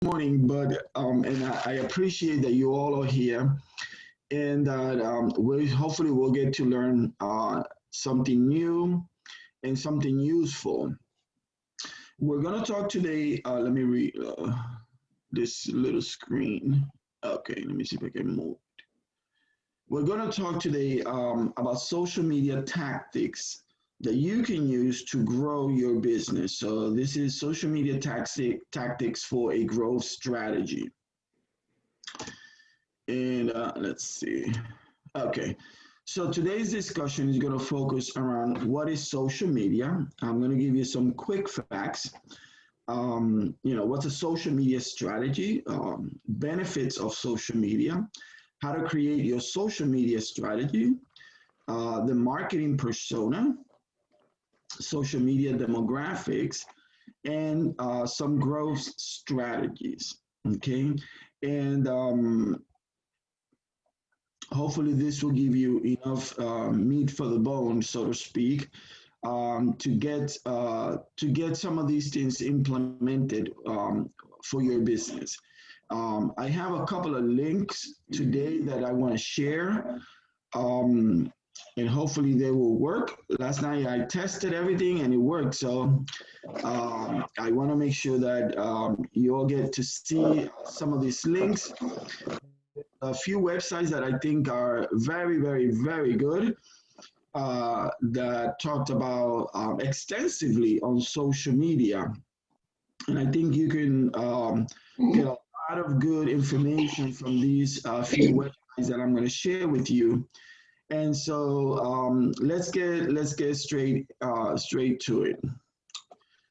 morning, but and I appreciate that you all are here, and that we hopefully we'll get to learn something new and something useful. We're gonna talk today. Let me read this little screen. Okay, let me see if I can move. We're gonna talk today about social media tactics that you can use to grow your business. So this is social media tactics for a growth strategy. And let's see. Okay. So today's discussion is going to focus around what is social media. I'm going to give you some quick facts. What's a social media strategy? Benefits of social media, how to create your social media strategy, the marketing persona, social media demographics, and some growth strategies. Okay. And hopefully this will give you enough meat for the bone, so to speak, to get some of these things implemented for your business. I have a couple of links today that I want to share, um, and hopefully they will work. Last night I tested everything and it worked, so I want to make sure that you all get to see some of these links. A few websites that I think are very, very, very good that talked about extensively on social media. And I think you can get a lot of good information from these few websites that I'm going to share with you. And so let's get straight to it.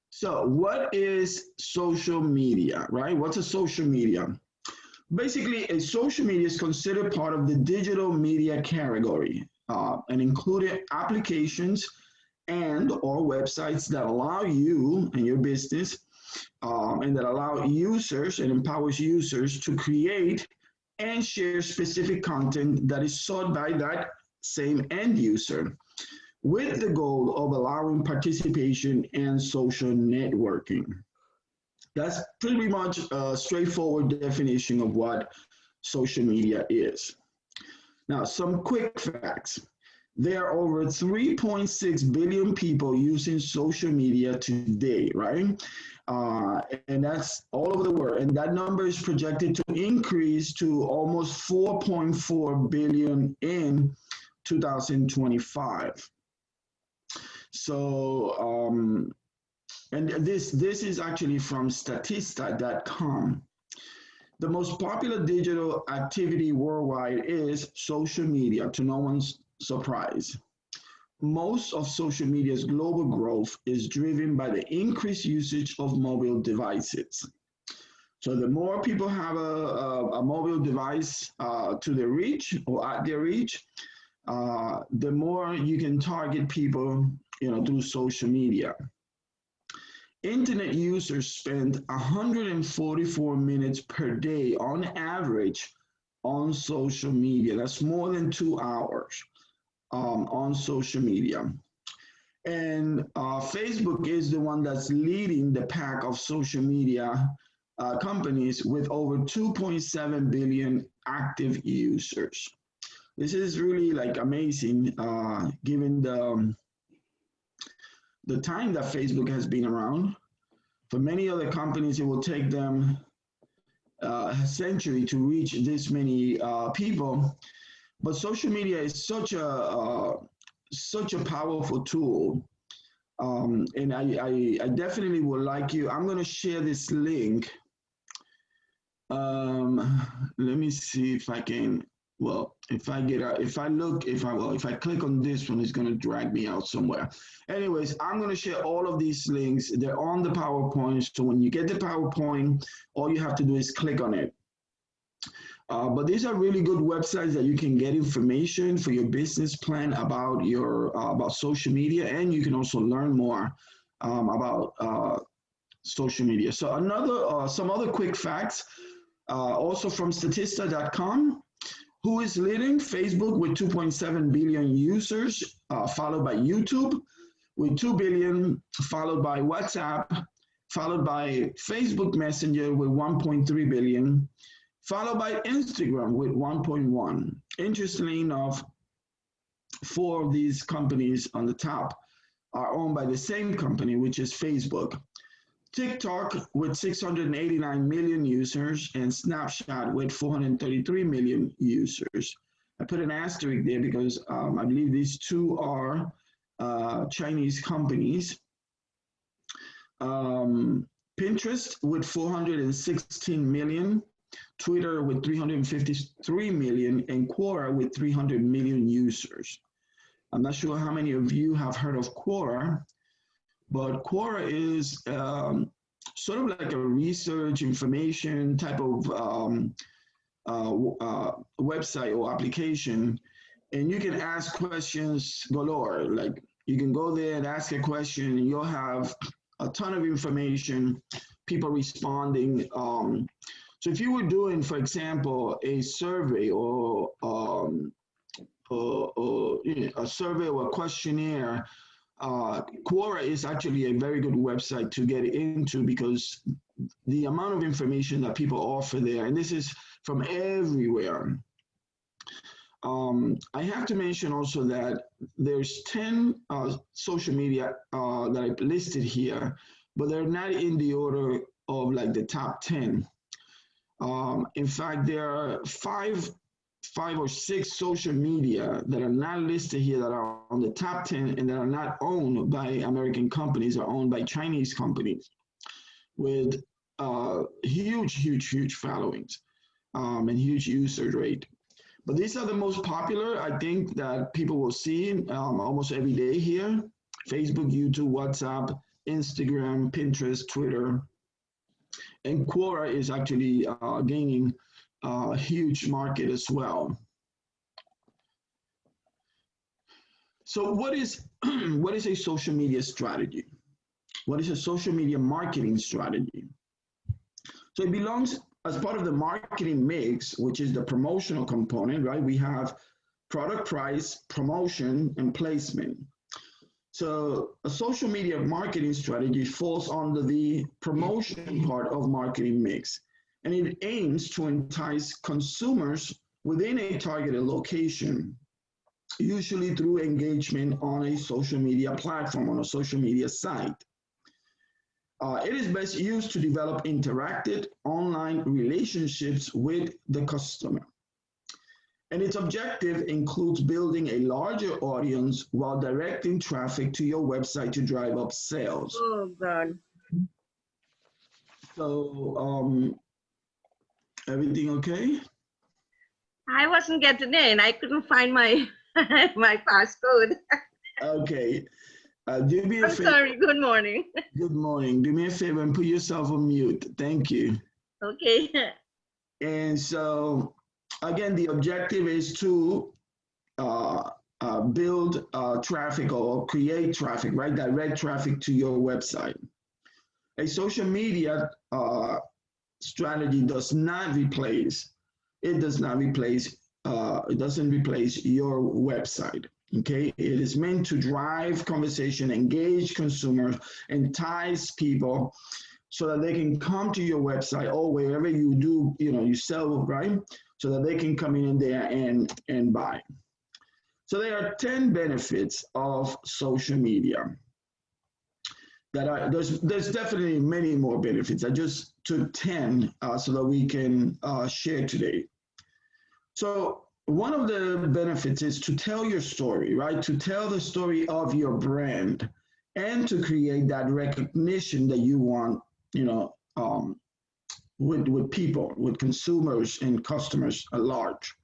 So, what is social media, right? What's a social media? Basically, a social media is considered part of the digital media category and included applications and or websites that allow you and your business and that allow users and empowers users to create and share specific content that is sought by that same end user with the goal of allowing participation and social networking. That's pretty much a straightforward definition of what social media is. Now, some quick facts. There are over 3.6 billion people using social media today, right? And that's all over the world. And that number is projected to increase to almost 4.4 billion in 2025. So, and this is actually from Statista.com. The most popular digital activity worldwide is social media, to no one's surprise. Most of social media's global growth is driven by the increased usage of mobile devices. So the more people have a mobile device to their reach or at their reach, the more you can target people, through social media. Internet users spend 144 minutes per day on average on social media. That's more than 2 hours on social media. And Facebook is the one that's leading the pack of social media companies with over 2.7 billion active users. This is really like amazing, given the time that Facebook has been around. For many other companies, it will take them a century to reach this many people. But social media is such a powerful tool, and I definitely would like you. I'm going to share this link. Let me see if I can. Well, if I get out, if I click on this one, it's going to drag me out somewhere. Anyways, I'm going to share all of these links. They're on the PowerPoint. So when you get the PowerPoint, all you have to do is click on it. But these are really good websites that you can get information for your business plan about about social media, and you can also learn more about social media. So some other quick facts, also from Statista.com. Who is leading? Facebook with 2.7 billion users, followed by YouTube with 2 billion, followed by WhatsApp followed by Facebook Messenger with 1.3 billion, followed by Instagram with 1.1. Interestingly enough, four of these companies on the top are owned by the same company, which is Facebook. TikTok with 689 million users and Snapchat with 433 million users. I put an asterisk there because I believe these two are Chinese companies. Pinterest with 416 million, Twitter with 353 million, and Quora with 300 million users. I'm not sure how many of you have heard of Quora, but Quora is sort of like a research information type of website or application, and you can ask questions galore. Like you can go there and ask a question, and you'll have a ton of information, people responding. So if you were doing, for example, a survey or a survey or a questionnaire, Quora is actually a very good website to get into because the amount of information that people offer there, and this is from everywhere. I have to mention also that there's 10 social media that I've listed here, but they're not in the order of like the top 10. In fact, there are five or six social media that are not listed here that are on the top 10 and that are not owned by American companies, are owned by Chinese companies with huge followings and huge user rate. But these are the most popular, I think, that people will see almost every day here: Facebook, YouTube, WhatsApp, Instagram, Pinterest, Twitter. And Quora is actually gaining a huge market as well. So what is a social media strategy? What is a social media marketing strategy? So it belongs as part of the marketing mix, which is the promotional component, right? We have product, price, promotion, and placement. So a social media marketing strategy falls under the promotion part of marketing mix, and it aims to entice consumers within a targeted location, usually through engagement on a social media platform, on a social media site. It is best used to develop interactive online relationships with the customer. And its objective includes building a larger audience while directing traffic to your website to drive up sales. Oh, God. So, everything okay? I wasn't getting in. I couldn't find my my passcode. Okay. Do me a I'm favor. sorry. Good morning. Good morning. Do me a favor and put yourself on mute. Thank you. Okay. And so, again, the objective is to build traffic or create traffic, right? Direct traffic to your website. A social media strategy does not replace, it doesn't replace your website. Okay, it is meant to drive conversation, engage consumers, entice people so that they can come to your website or wherever you do, you sell, right? So that they can come in there and buy. So there are 10 benefits of social media. There's definitely many more benefits. I just took 10 so that we can share today. So one of the benefits is to tell your story, right? To tell the story of your brand and to create that recognition that you want, with people, with consumers and customers at large.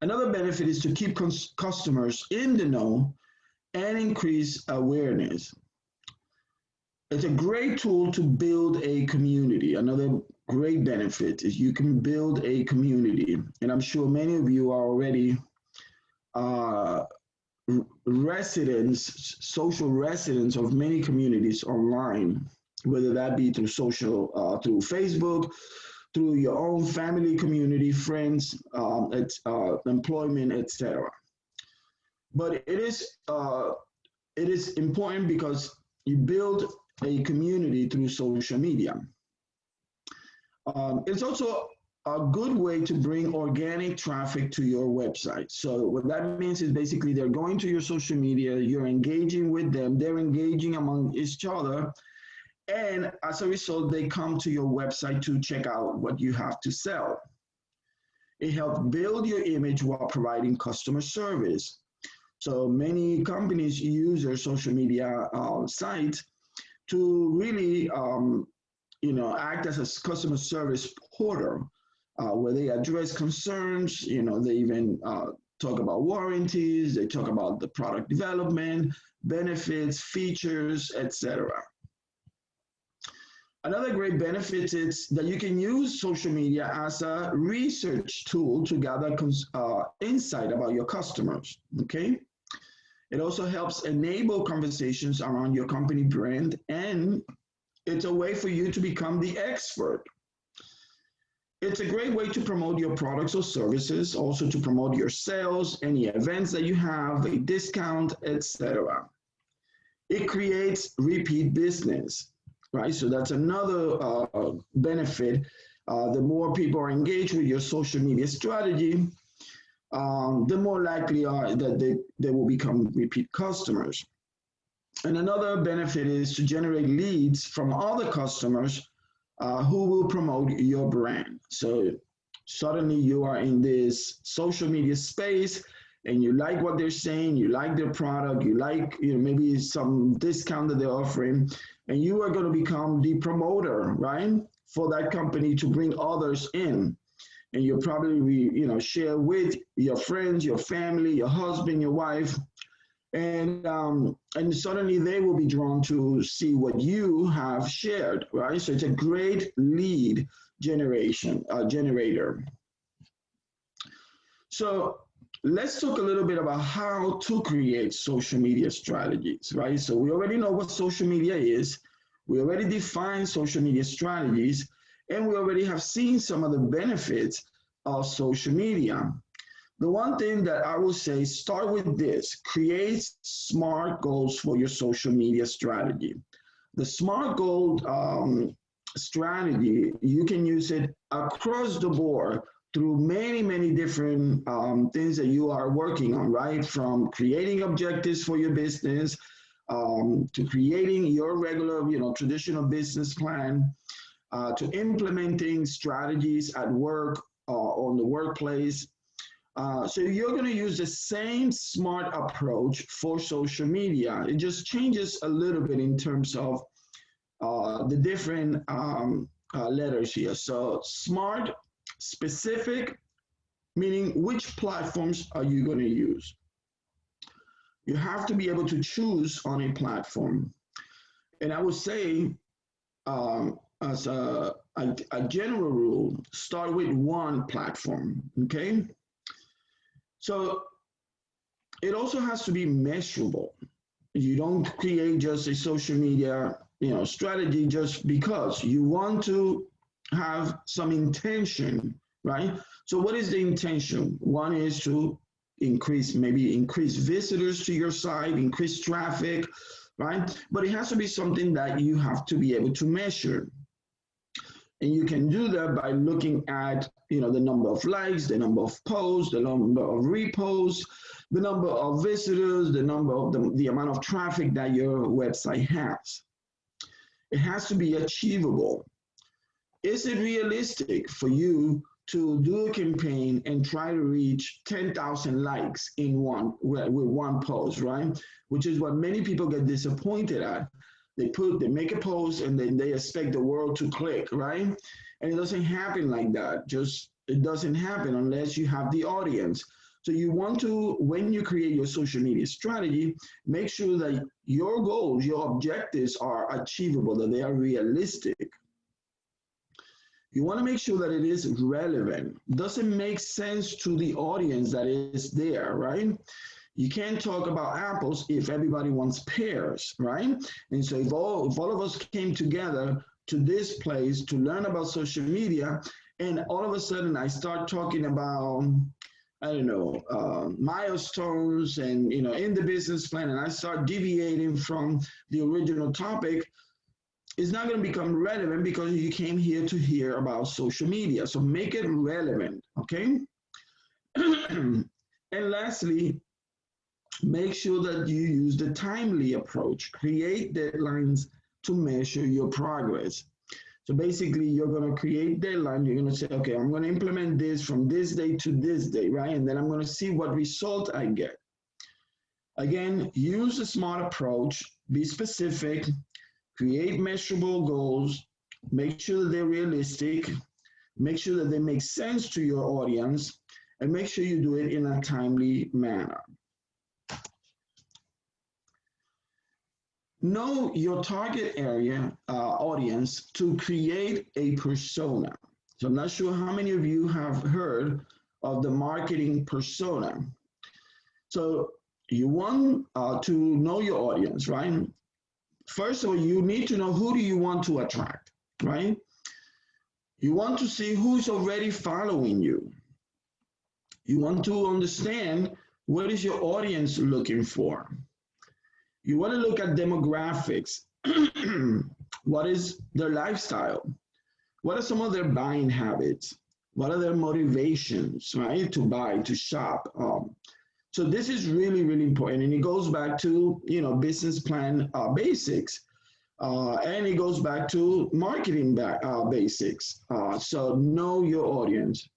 Another benefit is to keep customers in the know and increase awareness. It's a great tool to build a community. Another great benefit is you can build a community. And I'm sure many of you are already social residents of many communities online, whether that be through through Facebook, through your own family community, friends, employment, etc. But it is important because you build a community through social media. It's also a good way to bring organic traffic to your website. So what that means is basically they're going to your social media, you're engaging with them, they're engaging among each other, and as a result, they come to your website to check out what you have to sell. It helps build your image while providing customer service. So many companies use their social media sites to really act as a customer service portal where they address concerns. They even talk about warranties, they talk about the product development, benefits, features, etc. Another great benefit is that you can use social media as a research tool to gather insight about your customers, okay? It also helps enable conversations around your company brand, and it's a way for you to become the expert. It's a great way to promote your products or services, also to promote your sales, any events that you have, a discount, etc. It creates repeat business, right? So that's another benefit. The more people are engaged with your social media strategy, the more likely are that they will become repeat customers. And another benefit is to generate leads from other customers who will promote your brand. So suddenly you are in this social media space and you like what they're saying, you like their product, you like maybe some discount that they're offering, and you are going to become the promoter, right, for that company to bring others in. And you'll probably share with your friends, your family, your husband, your wife, and suddenly they will be drawn to see what you have shared, right? So it's a great lead generator. So let's talk a little bit about how to create social media strategies, right? So we already know what social media is. We already defined social media strategies, and we already have seen some of the benefits of social media. The one thing that I will say, start with this: create SMART goals for your social media strategy. The SMART goal strategy, you can use it across the board through many, many different things that you are working on, right? From creating objectives for your business to creating your regular, traditional business plan, to implementing strategies at work on the workplace. So you're going to use the same SMART approach for social media. It just changes a little bit in terms of the different letters here. So SMART, specific, meaning which platforms are you going to use? You have to be able to choose on a platform. And I would say, as a general rule, start with one platform, okay? So it also has to be measurable. You don't create just a social media, strategy just because. You want to have some intention, right? So what is the intention? One is to increase visitors to your site, increase traffic, right? But it has to be something that you have to be able to measure. And you can do that by looking at, the number of likes, the number of posts, the number of reposts, the number of visitors, the number of the amount of traffic that your website has. It has to be achievable. Is it realistic for you to do a campaign and try to reach 10,000 likes with one post, right? Which is what many people get disappointed at. They make a post and then they expect the world to click, right? And it doesn't happen like that. It doesn't happen unless you have the audience. So you want to, when you create your social media strategy, make sure that your goals, your objectives are achievable, that they are realistic. You want to make sure that it is relevant. Doesn't make sense to the audience that is there, right? You can't talk about apples if everybody wants pears, right? And so if all of us came together to this place to learn about social media, and all of a sudden I start talking about, I don't know, milestones and, in the business plan, and I start deviating from the original topic, it's not going to become relevant because you came here to hear about social media. So make it relevant, okay? And lastly, make sure that you use the timely approach. Create deadlines to measure your progress. So basically, you're going to create deadline. You're going to say, okay, I'm going to implement this from this day to this day, right? And then I'm going to see what result I get. Again, use a smart approach, be specific, create measurable goals, make sure that they're realistic, make sure that they make sense to your audience, and make sure you do it in a timely manner. Know your target area audience to create a persona. So I'm not sure how many of you have heard of the marketing persona. So you want to know your audience, right? First of all, you need to know who do you want to attract, right? You want to see who's already following you. You want to understand what is your audience looking for. You want to look at demographics. What is their lifestyle? What are some of their buying habits? What are their motivations, right? To buy, to shop. So this is really, really important. And it goes back to, business plan basics. And it goes back to marketing basics. So know your audience.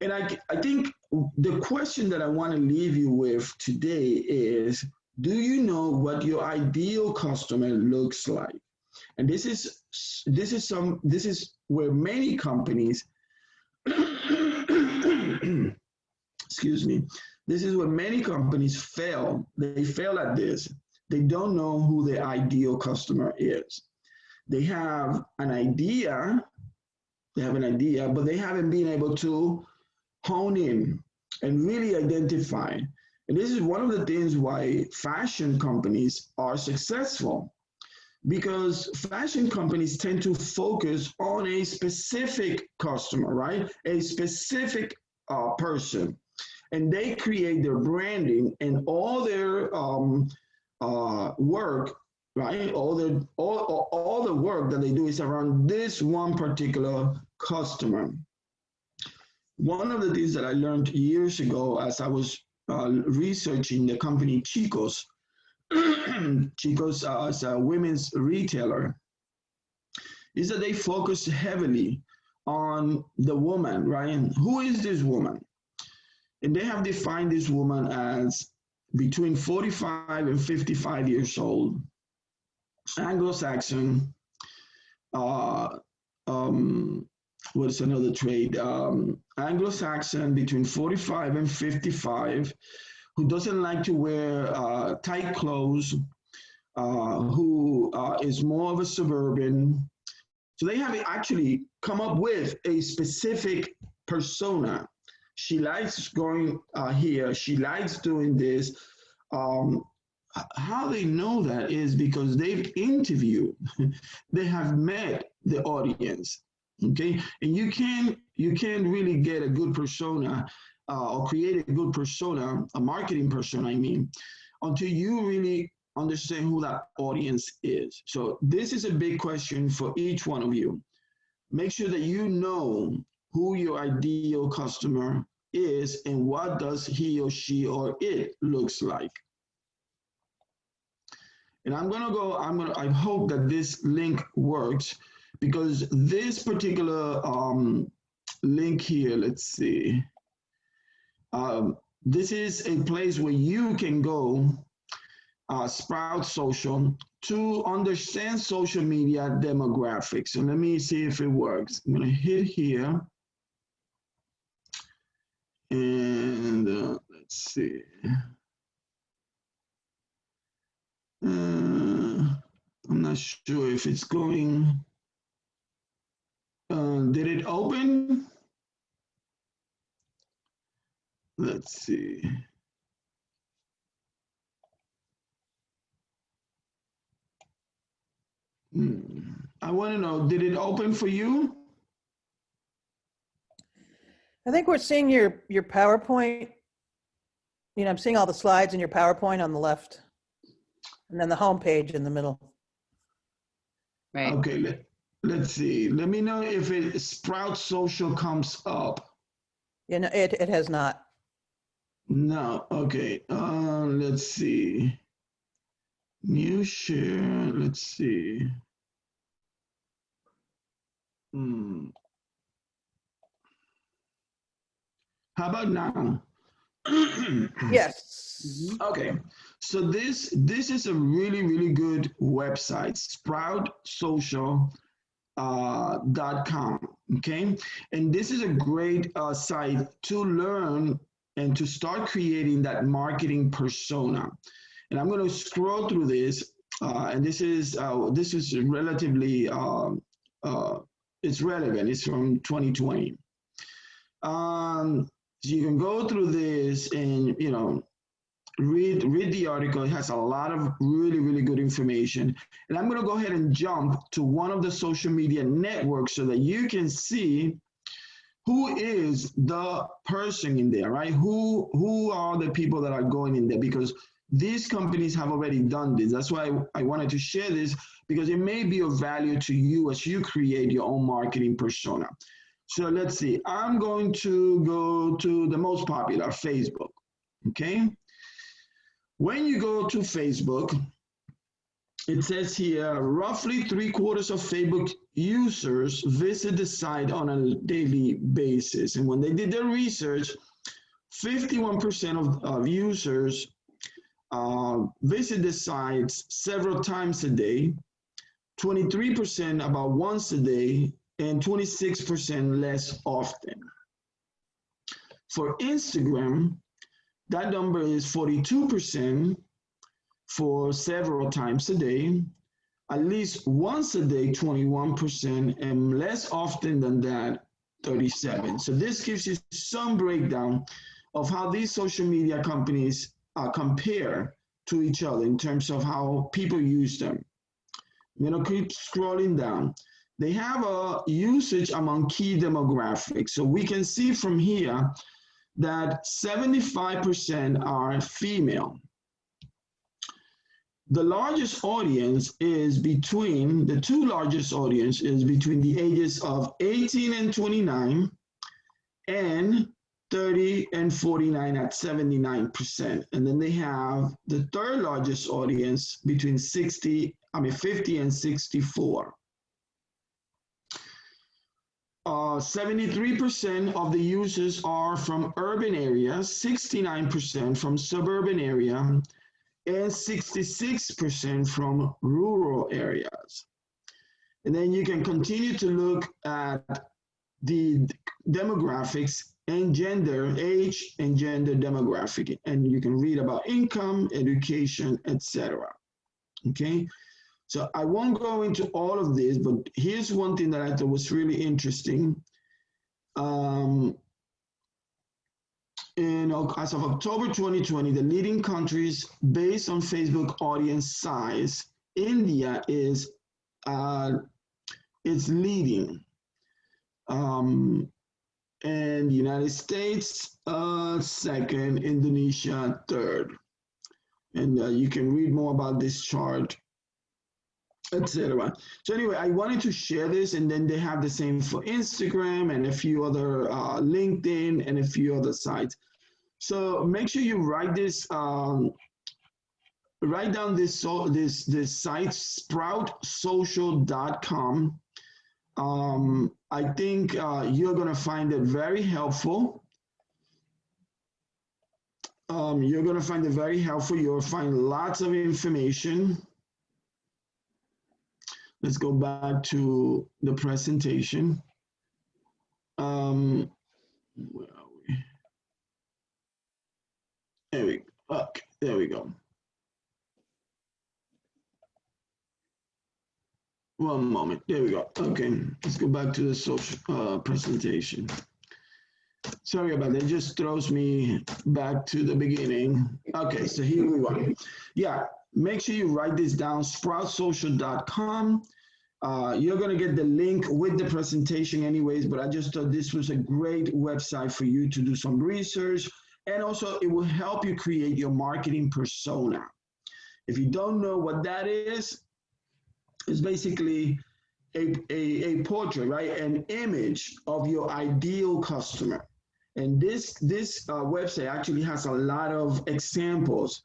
And I think the question that I want to leave you with today is, do you know what your ideal customer looks like? And this is where many companies excuse me, this is where many companies fail. They fail at this. They don't know who their ideal customer is. They have an idea, but they haven't been able to hone in and really identify. And this is one of the things why fashion companies are successful, because fashion companies tend to focus on a specific customer, right? A specific person. And they create their branding and all their work, right? All the work that they do is around this one particular customer. One of the things that I learned years ago as I was researching the company Chico's, Chico's is a women's retailer, is that they focus heavily on the woman, right? And who is this woman? And they have defined this woman as between 45 and 55 years old, Anglo-Saxon, what's another trade? Anglo-Saxon between 45 and 55, who doesn't like to wear tight clothes, who is more of a suburban. So they have actually come up with a specific persona. She likes going here. She likes doing this. How they know that is because they've interviewed. They have met the audience. Okay, and you can't really get a good persona or create a good persona, a marketing persona, I mean, until you really understand who that audience is. So this is a big question for each one of you. Make sure that you know who your ideal customer is and what does he or she or it looks like. And I hope that this link works, because this particular link here, let's see. This is a place where you can go, Sprout Social, to understand social media demographics. So let me see if it works. I'm gonna hit here. And let's see. I'm not sure if it's going. Did it open? Let's see. I want to know, did it open for you? I think we're seeing your PowerPoint. I'm seeing all the slides in your PowerPoint on the left, and then the home page in the middle. Right. Okay, let's see. Let me know if Sprout Social comes up. You know, it has not. No, okay. Let's see. New share, let's see. How about now? Yes. Okay, so this is a really good website, sproutsocial.com. Okay, and this is a great site to learn and to start creating that marketing persona. And I'm going to scroll through this, and this is relatively it's relevant. It's from 2020. So you can go through this and read the article. It has a lot of really good information. And I'm going to go ahead and jump to one of the social media networks so that you can see who is the person in there, right? Who are the people that are going in there? Because these companies have already done this. That's why I wanted to share this, because it may be of value to you as you create your own marketing persona. So let's see. I'm going to go to the most popular, Facebook. Okay. When you go to Facebook, it says here, roughly 3/4 of Facebook users visit the site on a daily basis. And when they did their research, 51% of users visit the sites several times a day, 23% about once a day, and 26% less often. For Instagram, that number is 42% for several times a day, at least once a day, 21%, and less often than that, 37%. So this gives you some breakdown of how these social media companies compare to each other in terms of how people use them. I'm going to keep scrolling down. They have a usage among key demographics. So we can see from here that 75% are female. The largest audience is between, the two largest audience is between the ages of 18 and 29 and 30 and 49 at 79%. And then they have the third largest audience between 50 and 64. 73% of the users are from urban areas, 69% from suburban area, and 66% from rural areas. And then you can continue to look at the demographics and gender, age and gender demographic, and you can read about income, education, etc. Okay. So I won't go into all of this, but here's one thing that I thought was really interesting. As of October 2020, the leading countries based on Facebook audience size, India is it's leading, and the United States second, Indonesia third. And you can read more about this chart, etc. So anyway, I wanted to share this, and then they have the same for Instagram and a few other LinkedIn and a few other sites. So make sure you write this, write down this site, sproutsocial.com. I think you're gonna find it very helpful. You're gonna find it very helpful. You'll find lots of information. Let's go back to the presentation. Where are we? There we go. Okay, there we go. One moment. There we go. Okay, let's go back to the social presentation. Sorry about that. It just throws me back to the beginning. Okay, so here we go. Yeah, make sure you write this down, sproutsocial.com. You're going to get the link with the presentation anyways, but I just thought this was a great website for you to do some research, and also it will help you create your marketing persona. If you don't know what that is, It's basically a portrait, right? An image of your ideal customer. And this website actually has a lot of examples.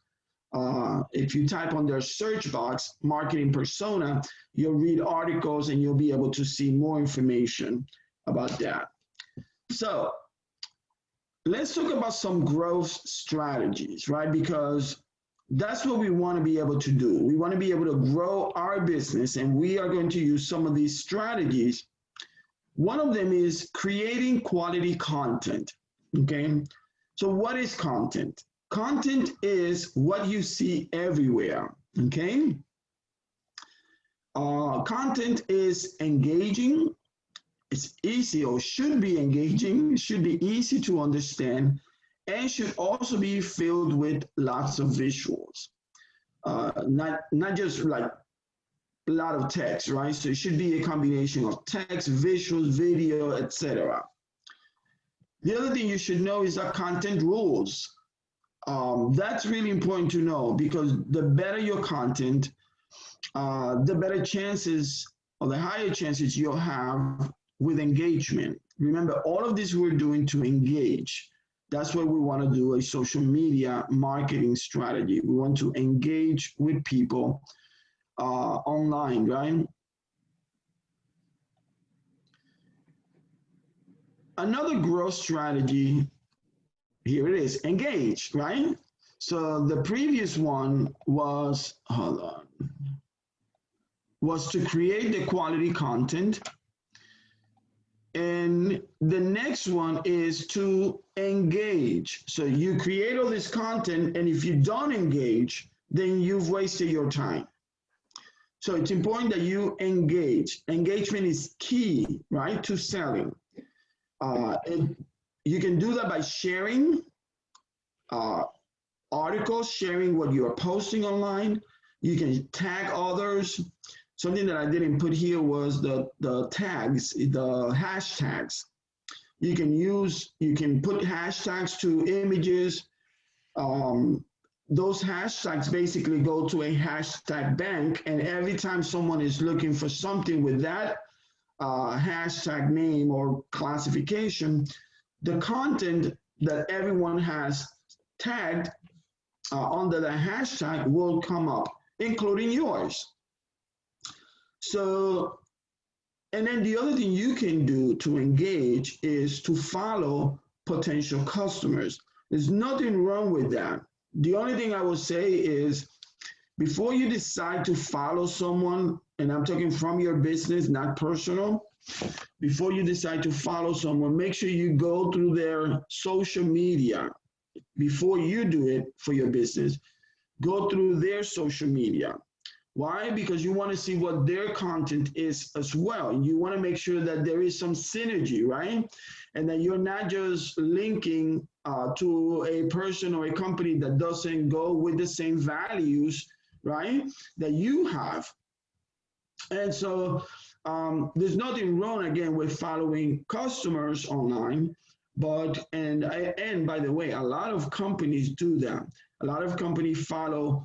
If you type on their search box, marketing persona, you'll read articles and you'll be able to see more information about that. So let's talk about some growth strategies, right? Because that's what we want to be able to do. We want to be able to grow our business, and we are going to use some of these strategies. One of them is creating quality content, okay? So what is content? Content is what you see everywhere, okay? Content is engaging. It's easy, or should be engaging, should be easy to understand, and should also be filled with lots of visuals. Not just like a lot of text, right? So it should be a combination of text, visuals, video, etc. The other thing you should know is that content rules. That's really important to know, because the better your content, the better chances, or the higher chances you'll have with engagement. Remember, all of this we're doing to engage. That's why we want to do a social media marketing strategy. We want to engage with people online, right? Another growth strategy, here it is, engage, right? So the previous one was, hold on, was to create the quality content. And the next one is to engage. So you create all this content, and if you don't engage, then you've wasted your time. So it's important that you engage. Engagement is key, right, to selling. You can do that by sharing articles, sharing what you are posting online. You can tag others. Something that I didn't put here was the tags, the hashtags. You can put hashtags to images. Those hashtags basically go to a hashtag bank, and every time someone is looking for something with that hashtag name or classification, the content that everyone has tagged under the hashtag will come up, including yours. So, and then the other thing you can do to engage is to follow potential customers. There's nothing wrong with that. The only thing I will say is, before you decide to follow someone, and I'm talking from your business, not personal, before you decide to follow someone, make sure you go through their social media. Before you do it for your business, go through their social media. Why? Because you want to see what their content is as well. You want to make sure that there is some synergy, right? And that you're not just linking to a person or a company that doesn't go with the same values, right, that you have. And so there's nothing wrong, again, with following customers online. But, and by the way, a lot of companies do that. A lot of companies follow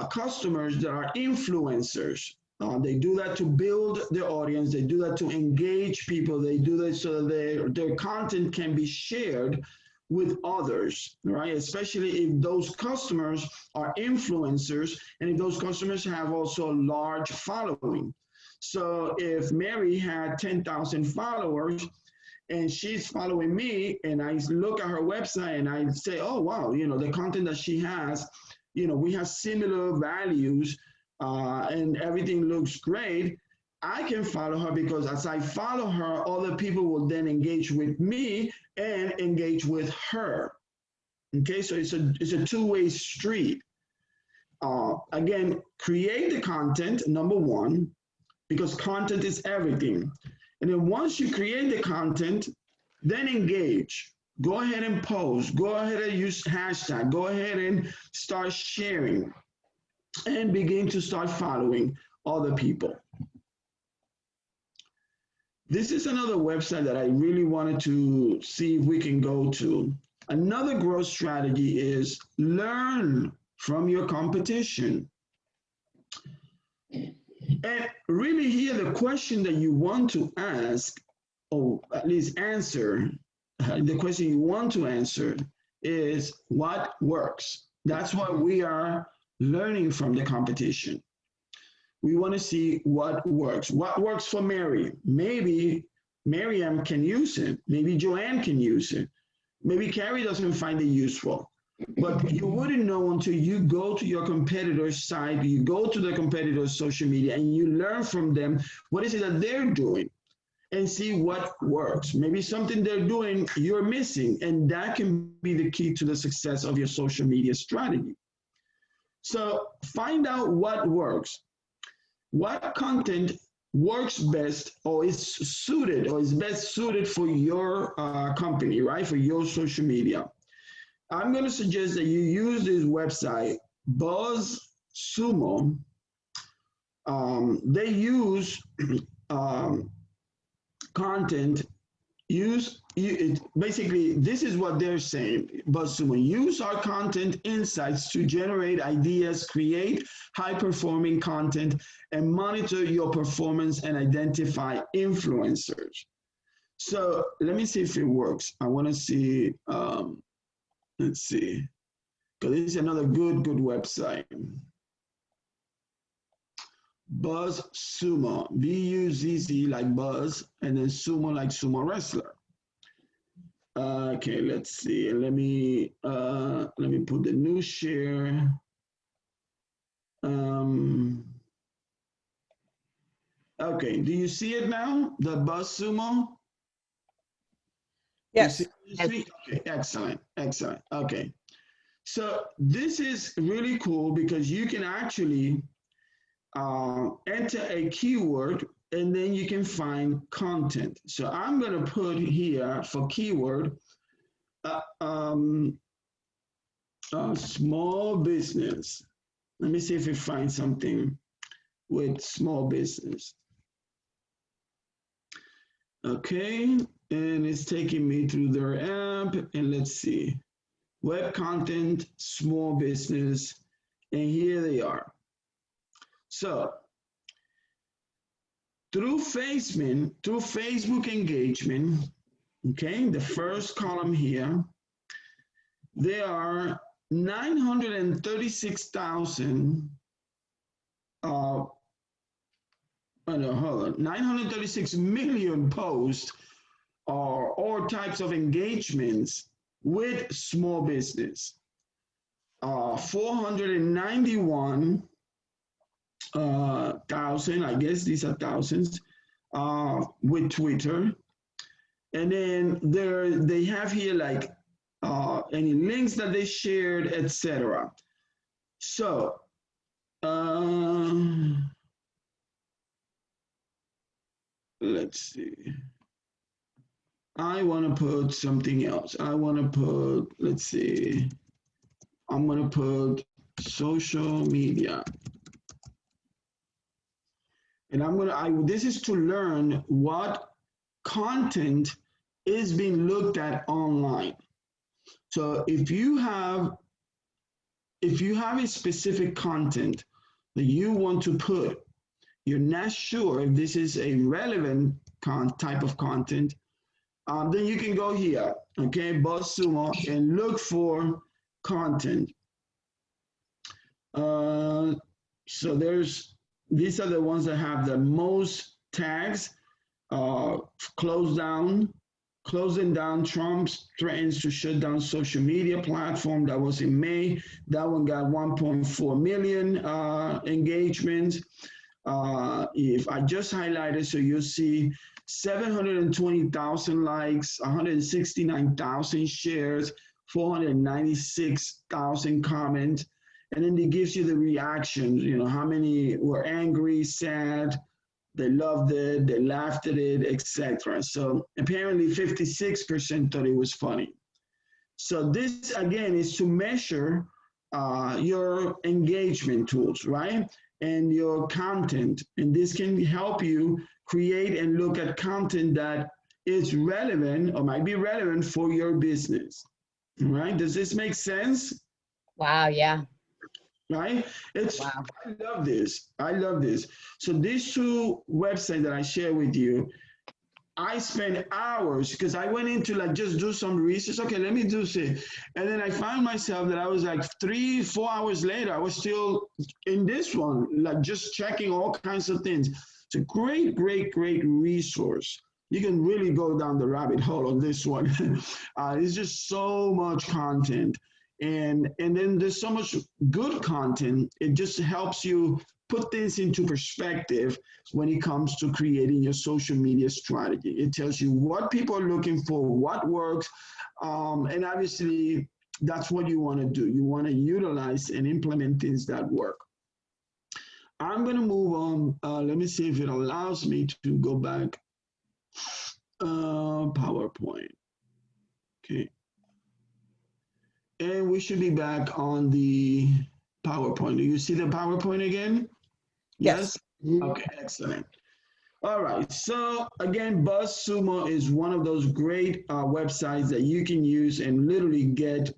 customers that are influencers. They do that to build their audience. They do that to engage people. They do that so that their content can be shared with others, right? Especially if those customers are influencers, and if those customers have also a large following. So if Mary had 10,000 followers and she's following me, and I look at her website and I say, oh, wow, the content that she has, we have similar values and everything looks great, I can follow her, because as I follow her, other people will then engage with me and engage with her. Okay, so it's a two-way street. Again, create the content, number one, because content is everything. And then once you create the content, then engage. Go ahead and post. Go ahead and use hashtag. Go ahead and start sharing and begin to start following other people. This is another website that I really wanted to see if we can go to. Another growth strategy is learn from your competition. And really here, the question that you want to ask, or at least answer, the question you want to answer is what works? That's what we are learning from the competition. We want to see what works. What works for Mary? Maybe Miriam can use it. Maybe Joanne can use it. Maybe Carrie doesn't find it useful. But you wouldn't know until you go to your competitor's site, you go to the competitor's social media, and you learn from them what is it that they're doing and see what works. Maybe something they're doing you're missing, and that can be the key to the success of your social media strategy. So find out what works. What content works best or is suited or is best suited for your company, right? For your social media. I'm going to suggest that you use this website, Buzzsumo. They use content. Basically, this is what they're saying. Buzzsumo, use our content insights to generate ideas, create high-performing content, and monitor your performance and identify influencers. So let me see if it works. I want to see. Let's see, because this is another good website. Buzzsumo, B-U-Z-Z like Buzz, and then Sumo like sumo wrestler. Okay, let's see. Let me put the new share. Okay, do you see it now? The Buzzsumo? Yes. Okay, excellent, excellent. Okay, so this is really cool because you can actually enter a keyword and then you can find content. So I'm going to put here for keyword small business. Let me see if we find something with small business. Okay, and it's taking me through their app, and let's see, web content, small business, and here they are. So through Facebook engagement, okay, the first column here, there are 936,000 936 million posts or types of engagements with small business. 491,000, I guess these are thousands, with Twitter. And then they have here like any links that they shared, etc. So, let's see. I want to put something else. I want to put, let's see. I'm going to put social media. And this is to learn what content is being looked at online. So if you have a specific content that you want to put, you're not sure if this is a relevant type of content, then you can go here, okay, Buzzsumo, and look for content. So these are the ones that have the most tags. Closing down Trump's threatens to shut down social media platform. That was in May. That one got 1.4 million engagements. If I just highlighted, so you'll see 720,000 likes, 169,000 shares, 496,000 comments, and then it gives you the reactions, how many were angry, sad, they loved it, they laughed at it, etc. So apparently 56% thought it was funny. So this, again, is to measure your engagement tools, right? And your content. And this can help you create and look at content that is relevant or might be relevant for your business, right? Does this make sense? Wow, yeah. right? It's, Wow. I love this. I love this. So these two websites that I share with you, I spent hours because I went into like just do some research. Okay, let me do this. And then I found myself that I was like 3, 4 hours later, I was still in this one, like just checking all kinds of things. It's a great, great, great resource. You can really go down the rabbit hole on this one. It's just so much content. And then there's so much good content. It just helps you put things into perspective when it comes to creating your social media strategy. It tells you what people are looking for, what works, and obviously that's what you want to do. You want to utilize and implement things that work. I'm going to move on. Let me see if it allows me to go back. PowerPoint. Okay. And we should be back on the PowerPoint. Do you see the PowerPoint again? Yes? Okay, excellent. All right, so again, Buzzsumo is one of those great websites that you can use and literally get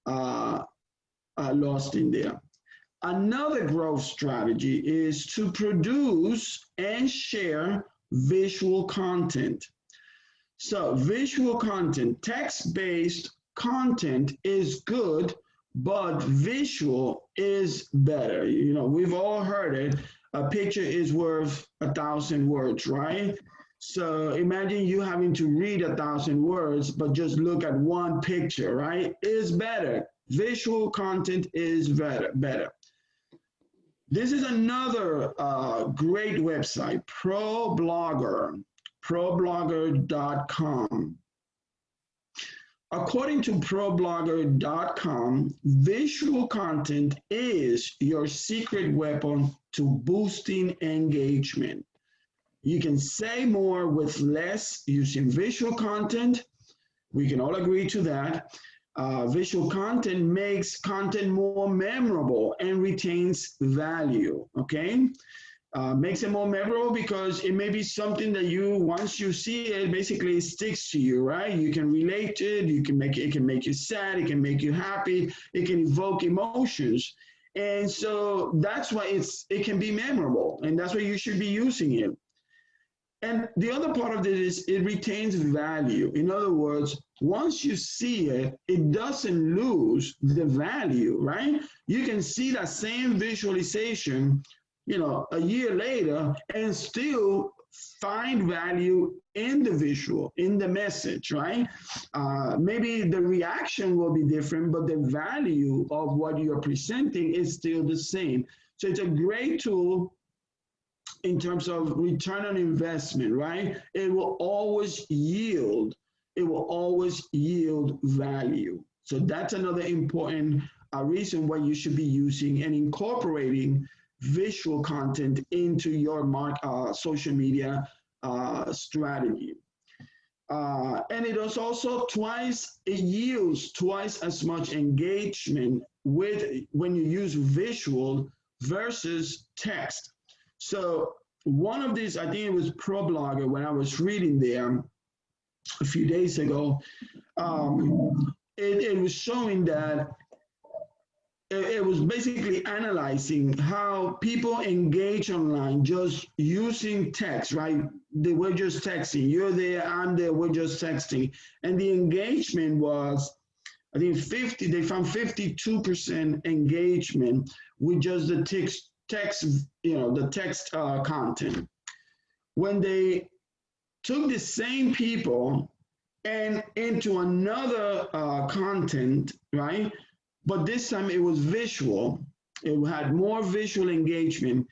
lost in there. Another growth strategy is to produce and share visual content. So visual content, text-based content is good, but visual is better. You know, we've all heard it. A picture is worth 1,000 words, right? So imagine you having to read 1,000 words, but just look at one picture, right? Is better. Visual content is better. This is another great website, ProBlogger.com. According to ProBlogger.com, visual content is your secret weapon to boosting engagement. You can say more with less using visual content. We can all agree to that. Visual content makes content more memorable and retains value, okay? Makes it more memorable because it may be something that you, once you see it, basically sticks to you, right? You can relate to it, it can make you sad, it can make you happy, it can evoke emotions. And so that's why it can be memorable, and that's why you should be using it. And the other part of it is it retains value. In other words, once you see it, it doesn't lose the value, right? You can see that same visualization, you know, a year later and still find value in the visual, in the message, right? Maybe the reaction will be different, but the value of what you're presenting is still the same. So it's a great tool in terms of return on investment, right? It will always yield value. So that's another important reason why you should be using and incorporating visual content into your social media strategy. And it is also it yields twice as much engagement when you use visual versus text. So one of these, I think it was ProBlogger, when I was reading there a few days ago, it was showing that it was basically analyzing how people engage online just using text, right? They were just texting. You're there, I'm there, we're just texting. And the engagement was, I think they found 52% engagement with just the text, the text content. When they took the same people and into another content, right? But this time it was visual. It had more visual engagement,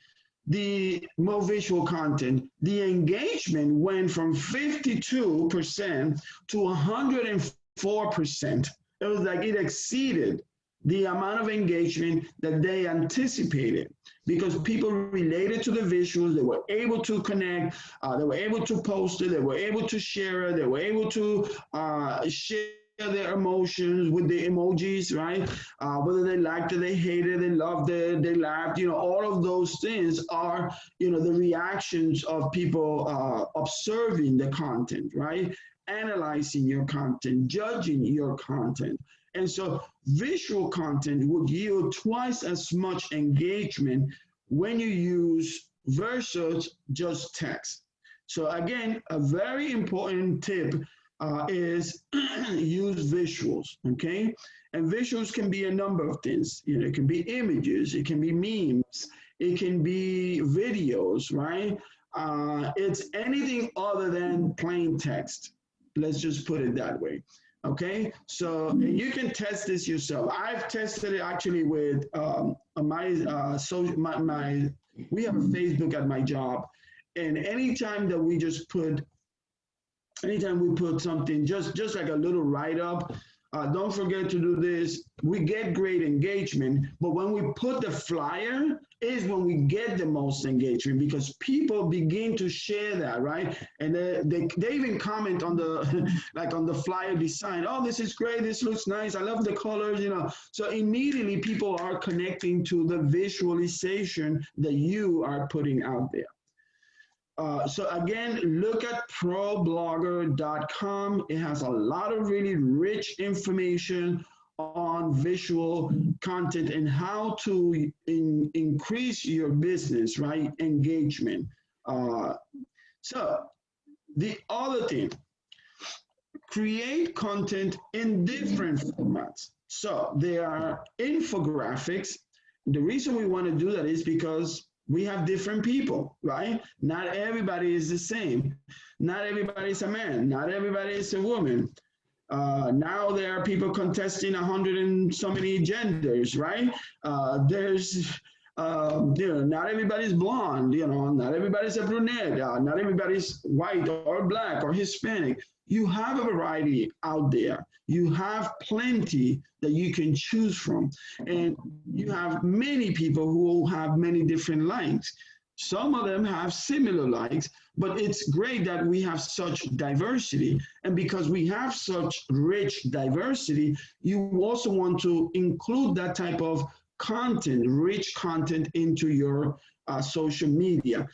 more visual content. The engagement went from 52% to 104%. It was like it exceeded the amount of engagement that they anticipated because people related to the visuals, they were able to connect, they were able to post it, they were able to share it, they were able to share their emotions with the emojis, right? Whether they liked it, they hated it, they loved it, they laughed, all of those things are, the reactions of people observing the content, right? analyzing your content, judging your content. And so visual content would yield twice as much engagement when you use versus just text. So again, a very important tip is use visuals, okay? And visuals can be a number of things. You know, it can be images, it can be memes, it can be videos, right? It's anything other than plain text. Let's just put it that way. Okay, so you can test this yourself. I've tested it actually with we have a Facebook at my job, and anytime we put something, just like a little write-up, don't forget to do this, we get great engagement, but when we put the flyer is when we get the most engagement because people begin to share that, right? And they even comment on the, like on the flyer design, oh, this is great, this looks nice, I love the colors, you know. So immediately people are connecting to the visualization that you are putting out there. So again, look at ProBlogger.com. It has a lot of really rich information on visual content and how to increase your business, right? Engagement. So the other thing, create content in different formats. So there are infographics. The reason we want to do that is because we have different people, right? Not everybody is the same. Not everybody is a man. Not everybody is a woman. Now there are people contesting 100 and so many genders, right? There's, you know, not everybody's blonde, you know, not everybody's a brunette, not everybody's white or black or Hispanic. You have a variety out there. You have plenty that you can choose from. And you have many people who have many different likes. Some of them have similar likes, but it's great that we have such diversity. And because we have such rich diversity, you also want to include that type of content, rich content into your social media.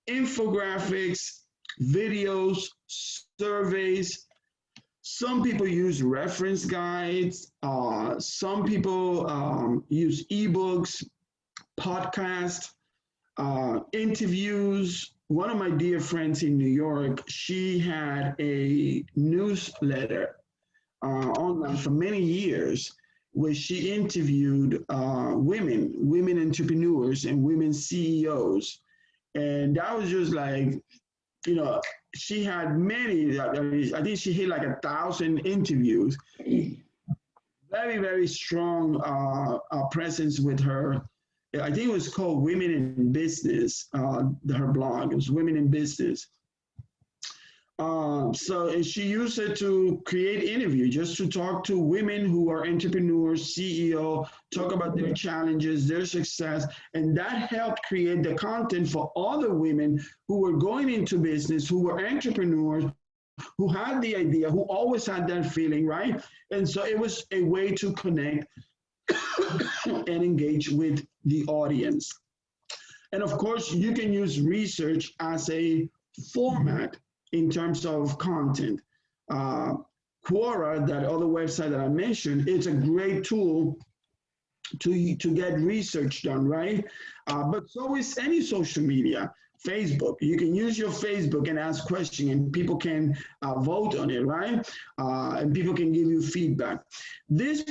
Infographics, videos, surveys. Some people use reference guides. Some people use ebooks, podcasts, interviews. One of my dear friends in New York, she had a newsletter online for many years where she interviewed women entrepreneurs and women CEOs. And that was just like, you know, she had many, I think she hit like 1,000 interviews. Very, very strong presence with her. I think it was called Women in Business, her blog. It was Women in Business. So and she used it to create interviews, just to talk to women who are entrepreneurs, CEO, talk about their challenges, their success, and that helped create the content for other women who were going into business, who were entrepreneurs, who had the idea, who always had that feeling, right? And so it was a way to connect and engage with the audience. And of course, you can use research as a format in terms of content. Quora, that other website that I mentioned, it's a great tool to get research done, right? But so is any social media. Facebook, you can use your Facebook and ask questions and people can vote on it, right? And people can give you feedback. This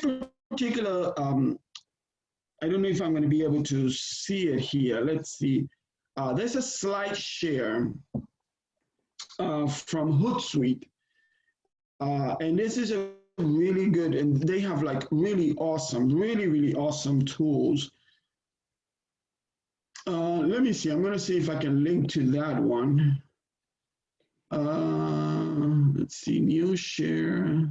particular, I don't know if I'm going to be able to see it here. Let's see. There's a slide share from Hootsuite. And this is a really good, and they have like really awesome, really awesome tools. Let me see, I'm gonna see if I can link to that one. Let's see, new share,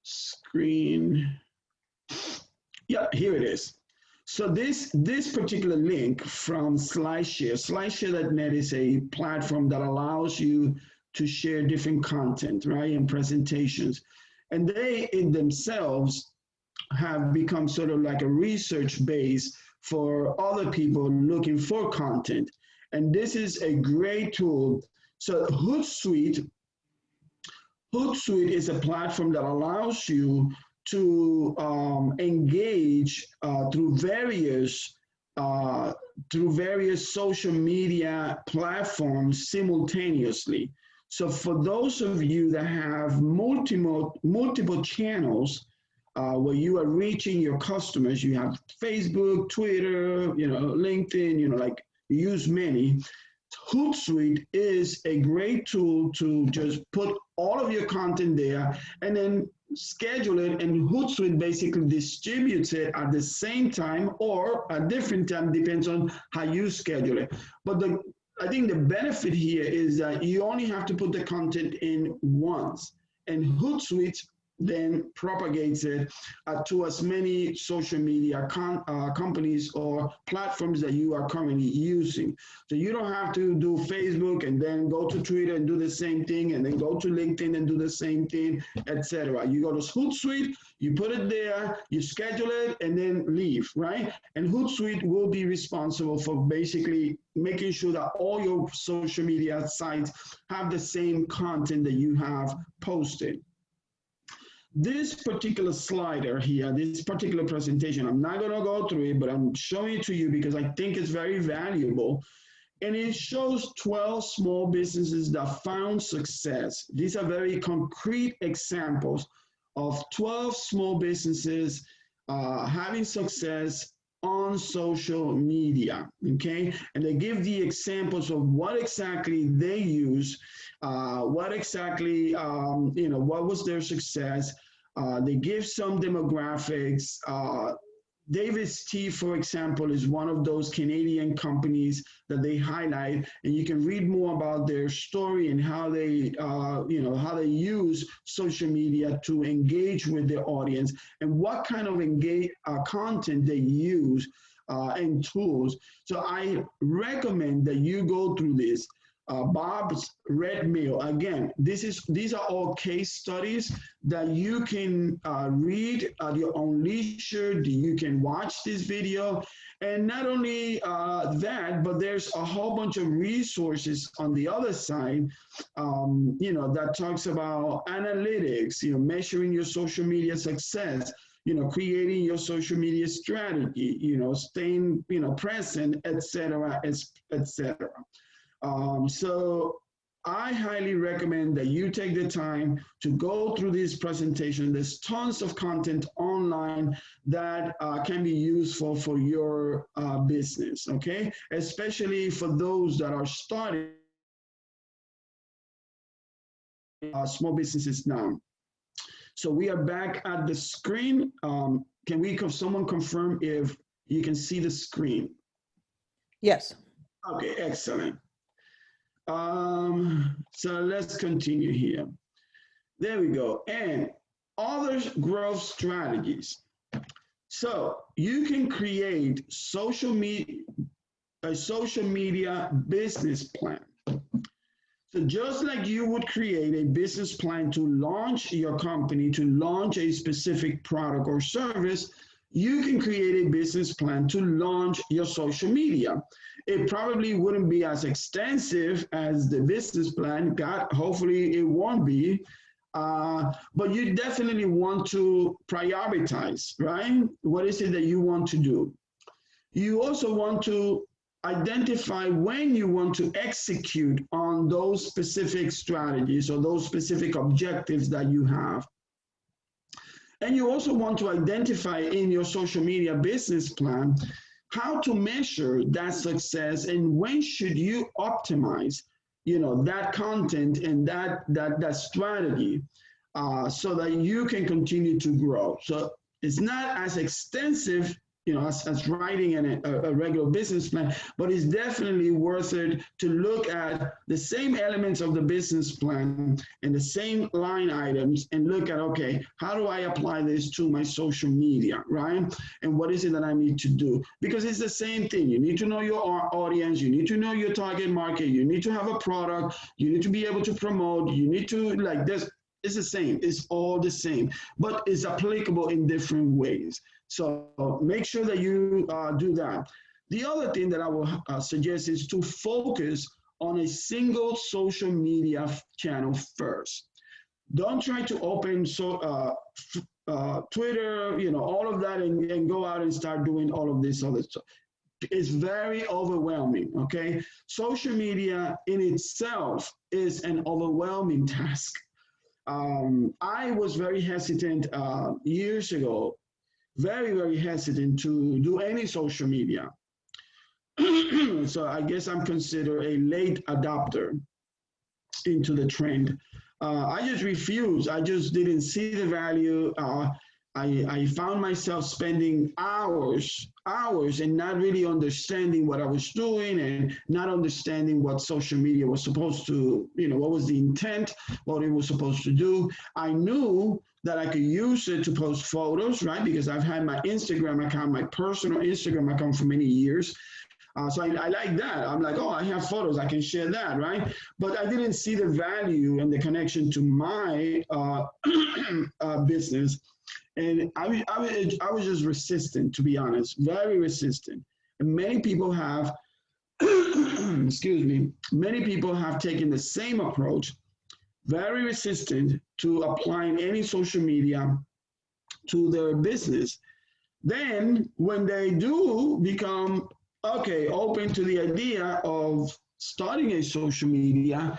screen. Yeah, here it is. So this particular link from SlideShare, SlideShare.net is a platform that allows you to share different content, right, and presentations. And they in themselves have become sort of like a research base for other people looking for content. And this is a great tool So Hootsuite is a platform that allows you to engage through various social media platforms simultaneously. So for those of you that have multiple channels where you are reaching your customers, you have Facebook, Twitter, LinkedIn, like you use many. Hootsuite is a great tool to just put all of your content there and then schedule it, and Hootsuite basically distributes it at the same time or a different time, depends on how you schedule it. But I think the benefit here is that you only have to put the content in once, and Hootsuite then propagates it to as many social media companies or platforms that you are currently using. So you don't have to do Facebook and then go to Twitter and do the same thing, and then go to LinkedIn and do the same thing, etc. You go to Hootsuite, you put it there, you schedule it, and then leave, right? And Hootsuite will be responsible for basically making sure that all your social media sites have the same content that you have posted. This particular slider here, this particular presentation, I'm not going to go through it, but I'm showing it to you because I think it's very valuable. And it shows 12 small businesses that found success. These are very concrete examples of 12 small businesses having success on social media, okay? And they give the examples of what exactly they use, what exactly, what was their success. They give some demographics. David's Tea, for example, is one of those Canadian companies that they highlight, and you can read more about their story and how they, how they use social media to engage with their audience and what kind of content they use and tools. So I recommend that you go through this. Bob's Red Mill. Again, these are all case studies that you can read at your own leisure. You can watch this video, and not only that, but there's a whole bunch of resources on the other side, that talks about analytics, measuring your social media success, creating your social media strategy, staying, present, etc., etc. So I highly recommend that you take the time to go through this presentation. There's tons of content online that can be useful for your business, okay? Especially for those that are starting small businesses now. So we are back at the screen. Can someone confirm if you can see the screen? Yes. Okay, excellent. So let's continue here. There we go. And other growth strategies. So you can create a social media business plan. So just like you would create a business plan to launch your company, to launch a specific product or service, you can create a business plan to launch your social media. It probably wouldn't be as extensive as the business plan. Hopefully it won't be, but you definitely want to prioritize, right? What is it that you want to do? You also want to identify when you want to execute on those specific strategies or those specific objectives that you have. And you also want to identify in your social media business plan how to measure that success and when should you optimize, that content and that strategy so that you can continue to grow. So it's not as extensive, as writing a regular business plan, but it's definitely worth it to look at the same elements of the business plan and the same line items and look at, okay, how do I apply this to my social media, right? And what is it that I need to do? Because it's the same thing. You need to know your audience. You need to know your target market. You need to have a product. You need to be able to promote. You need to, like this. It's the same. It's all the same, but it's applicable in different ways. So make sure that you do that. The other thing that I will suggest is to focus on a single social media channel first. Don't try to open Twitter, all of that, and go out and start doing all of this other stuff. It's very overwhelming, okay? Social media in itself is an overwhelming task. I was very hesitant years ago, very, very hesitant to do any social media. So I guess I'm considered a late adopter into the trend. I just refused. I just didn't see the value. I found myself spending hours and not really understanding what I was doing and not understanding what social media was supposed to, what was the intent, what it was supposed to do. I knew that I could use it to post photos, right? Because I've had my Instagram account, my personal Instagram account for many years. So I like that. I'm like, oh, I have photos, I can share that, right? But I didn't see the value and the connection to my business. And I was just resistant, to be honest, very resistant. And many people have, excuse me, many people have taken the same approach, very resistant to applying any social media to their business. Then when they do become open to the idea of starting a social media,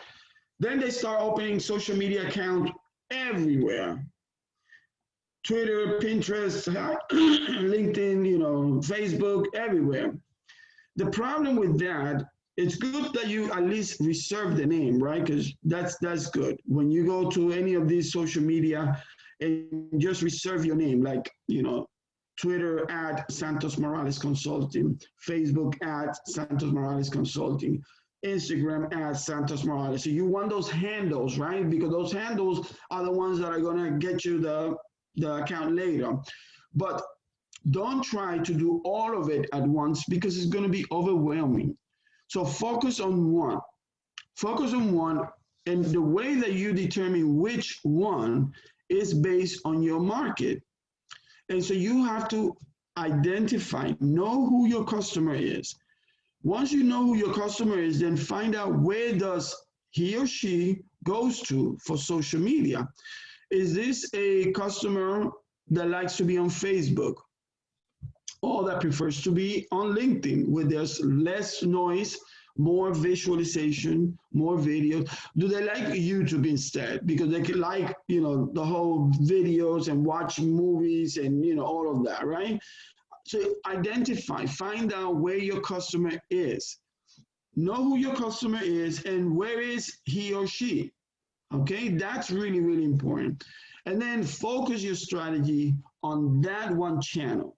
then they start opening social media accounts everywhere. Twitter, Pinterest, LinkedIn, Facebook, everywhere. The problem with that, it's good that you at least reserve the name, right? Because that's good. When you go to any of these social media and just reserve your name, like, Twitter @Santos Morales Consulting, Facebook @Santos Morales Consulting, Instagram @Santos Morales. So you want those handles, right? Because those handles are the ones that are gonna get you the account later. But don't try to do all of it at once because it's gonna be overwhelming. So focus on one. Focus on one, and the way that you determine which one is based on your market. And so you have to identify, know who your customer is. Once you know who your customer is, then find out where does he or she goes to for social media. Is this a customer that likes to be on Facebook or that prefers to be on LinkedIn where there's less noise, more visualization, more video? Do they like YouTube instead? Because they can like, the whole videos and watching movies and, all of that, right? So identify, find out where your customer is. Know who your customer is and where is he or she. Okay, that's really, really important. And then focus your strategy on that one channel.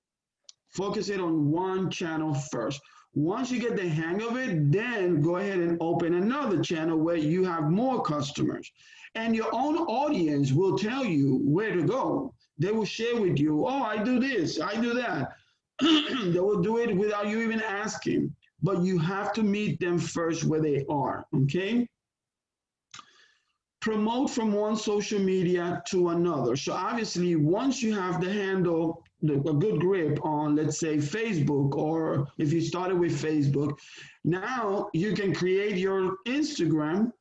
Focus it on one channel first. Once you get the hang of it, then go ahead and open another channel where you have more customers. And your own audience will tell you where to go. They will share with you, oh, I do this, I do that. They will do it without you even asking. But you have to meet them first where they are, okay? Promote from one social media to another. So obviously, once you have the handle, a good grip on, let's say, Facebook, or if you started with Facebook, now you can create your Instagram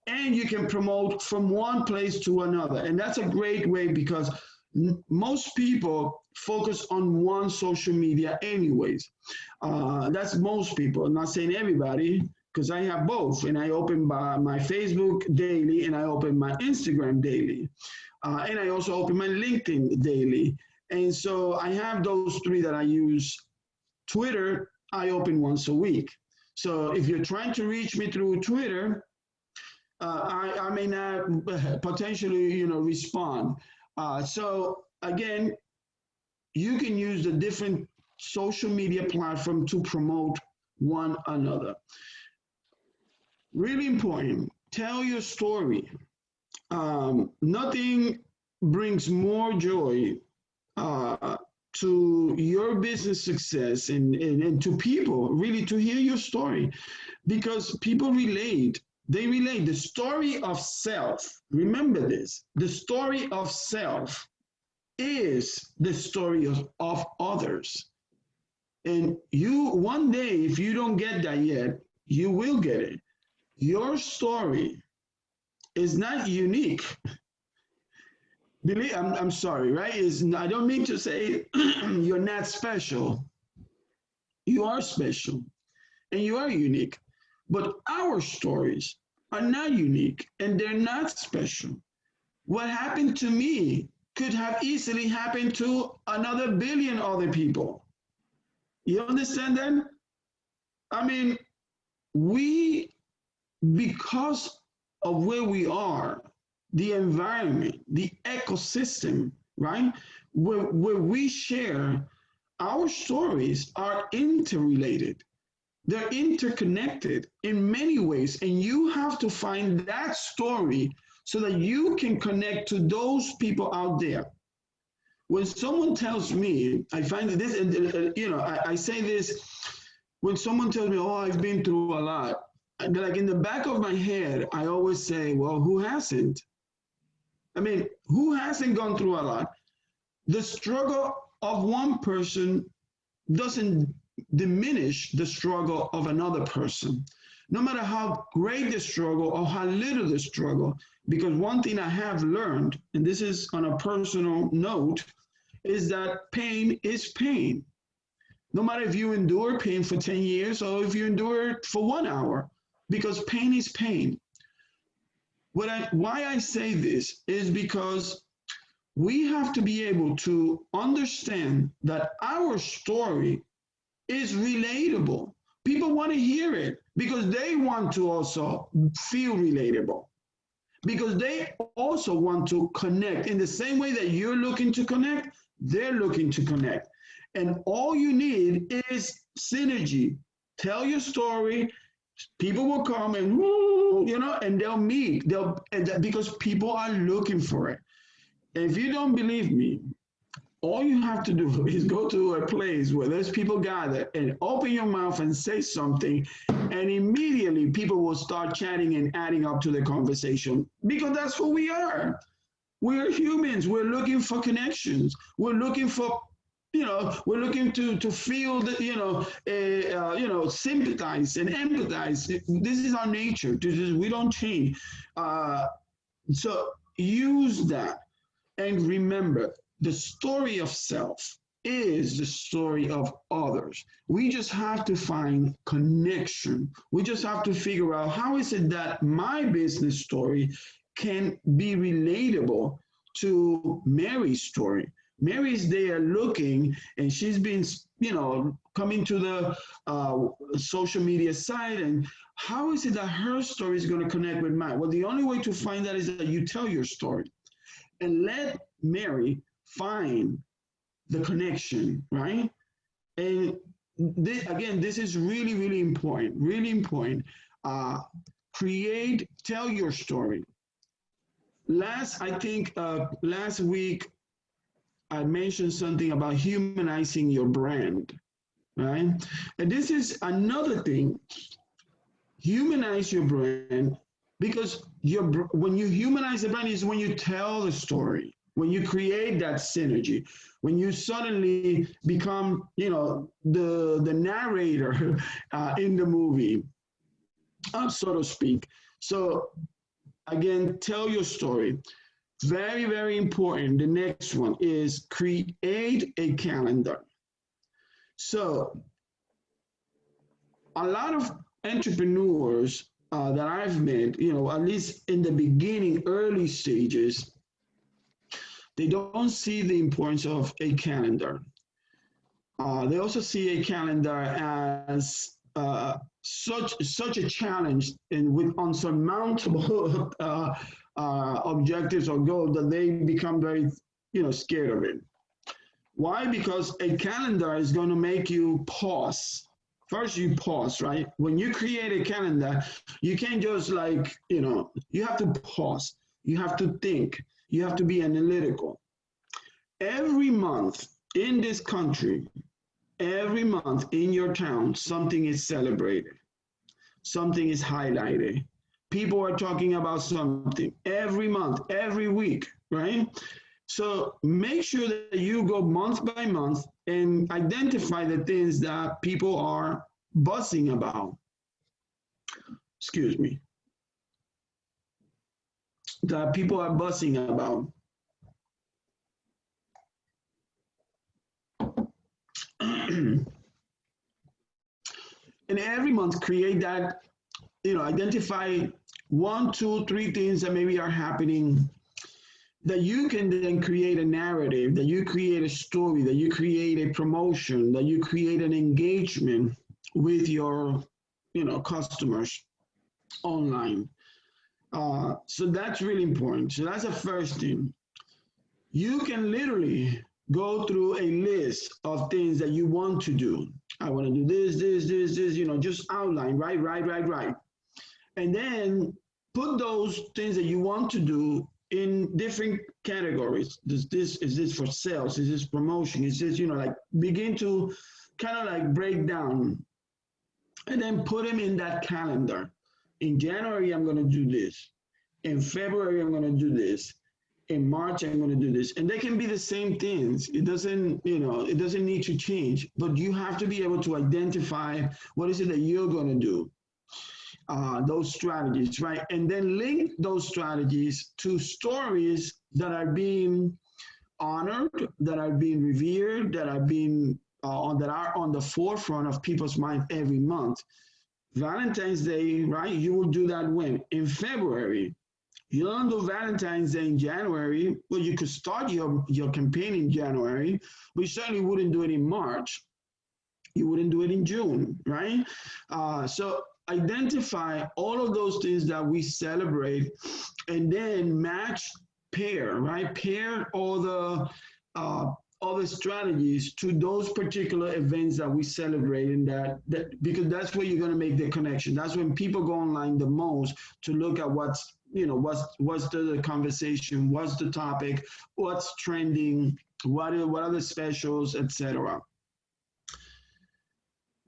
and you can promote from one place to another. And that's a great way because most people focus on one social media anyways. That's most people, I'm not saying everybody, because I have both, and I open my Facebook daily and I open my Instagram daily. And I also open my LinkedIn daily. And so I have those three that I use. Twitter, I open once a week. So if you're trying to reach me through Twitter, I may not potentially, respond. So again, you can use the different social media platform to promote one another. Really important, tell your story. Nothing brings more joy to your business success and to people, really, to hear your story, because people relate. They relate. The story of self, remember this, the story of self is the story of others. And you, one day, if you don't get that yet, you will get it. Your story is not unique. Believe, I'm sorry, right? I don't mean to say you're not special. You are special and you are unique. But our stories are not unique and they're not special. What happened to me could have easily happened to another billion other people. You understand that? I mean, we, because of where we are, the environment, the ecosystem, right? Where we share, our stories are interrelated. They're interconnected in many ways, and you have to find that story so that you can connect to those people out there. When someone tells me, I find this, and I say this, when someone tells me, oh, I've been through a lot, like in the back of my head, I always say, well, who hasn't? I mean, who hasn't gone through a lot? The struggle of one person doesn't diminish the struggle of another person, no matter how great the struggle or how little the struggle. Because one thing I have learned, and this is on a personal note, is that pain is pain. No matter if you endure pain for 10 years or if you endure it for 1 hour, because pain is pain. Why I say this is because we have to be able to understand that our story is relatable. People want to hear it because they want to also feel relatable, because they also want to connect in the same way that you're looking to connect, they're looking to connect. And all you need is synergy. Tell your story, people will come and, and they'll meet, because people are looking for it. And if you don't believe me, all you have to do is go to a place where there's people gathered and open your mouth and say something, and immediately people will start chatting and adding up to the conversation, because that's who we are. We're humans. We're looking for connections. We're looking for, we're looking to feel that, sympathize and empathize. This is our nature. We don't change. So use that. And remember, the story of self is the story of others. We just have to find connection. We just have to figure out how is it that my business story can be relatable to Mary's story. Mary's there looking, and she's been, coming to the social media site, and how is it that her story is going to connect with mine? Well, the only way to find that is that you tell your story and let Mary find the connection, right? And this is really, really important, really important. Tell your story. Last week, I mentioned something about humanizing your brand, right? And this is another thing. Humanize your brand, because when you humanize the brand is when you tell the story, when you create that synergy, when you suddenly become, the narrator in the movie, so to speak. So again, tell your story. Very, very important. The next one is create a calendar. So a lot of entrepreneurs that I've met, at least in the beginning, early stages, they don't see the importance of a calendar. They also see a calendar as such a challenge and with unsurmountable objectives or goals that they become very, scared of it. Why? Because a calendar is going to make you pause. First, you pause, right? When you create a calendar, you can't just you have to pause. You have to think. You have to be analytical. Every month in this country, every month in your town, something is celebrated. Something is highlighted. People are talking about something every month, every week, right? So make sure that you go month by month and identify the things that people are buzzing about. Excuse me. that people are buzzing about. And every month create that, identify 1, 2, 3 things that maybe are happening that you can then create a narrative, that you create a story, that you create a promotion, that you create an engagement with your, customers online. So that's really important. So that's the first thing. You can literally go through a list of things that you want to do. I want to do this, just outline, right. And then put those things that you want to do in different categories. Is this for sales? Is this promotion? Is this, like begin to kind of like break down and then put them in that calendar. In January, I'm going to do this. In February, I'm going to do this. In March, I'm going to do this. And they can be the same things. It doesn't need to change, but you have to be able to identify what is it that you're going to do. Those strategies, right? And then link those strategies to stories that are being honored, that are being revered, that are being that are on the forefront of people's mind every month. Valentine's Day, right? You will do that when? In February. You don't do Valentine's Day in January. Well, you could start your campaign in January, but you certainly wouldn't do it in March. You wouldn't do it in June, right? So identify all of those things that we celebrate and then pair, right? Pair all the strategies to those particular events that we celebrate, and that because that's where you're going to make the connection. That's when people go online the most to look at what's the conversation, what's the topic, what's trending, what are the specials, etc.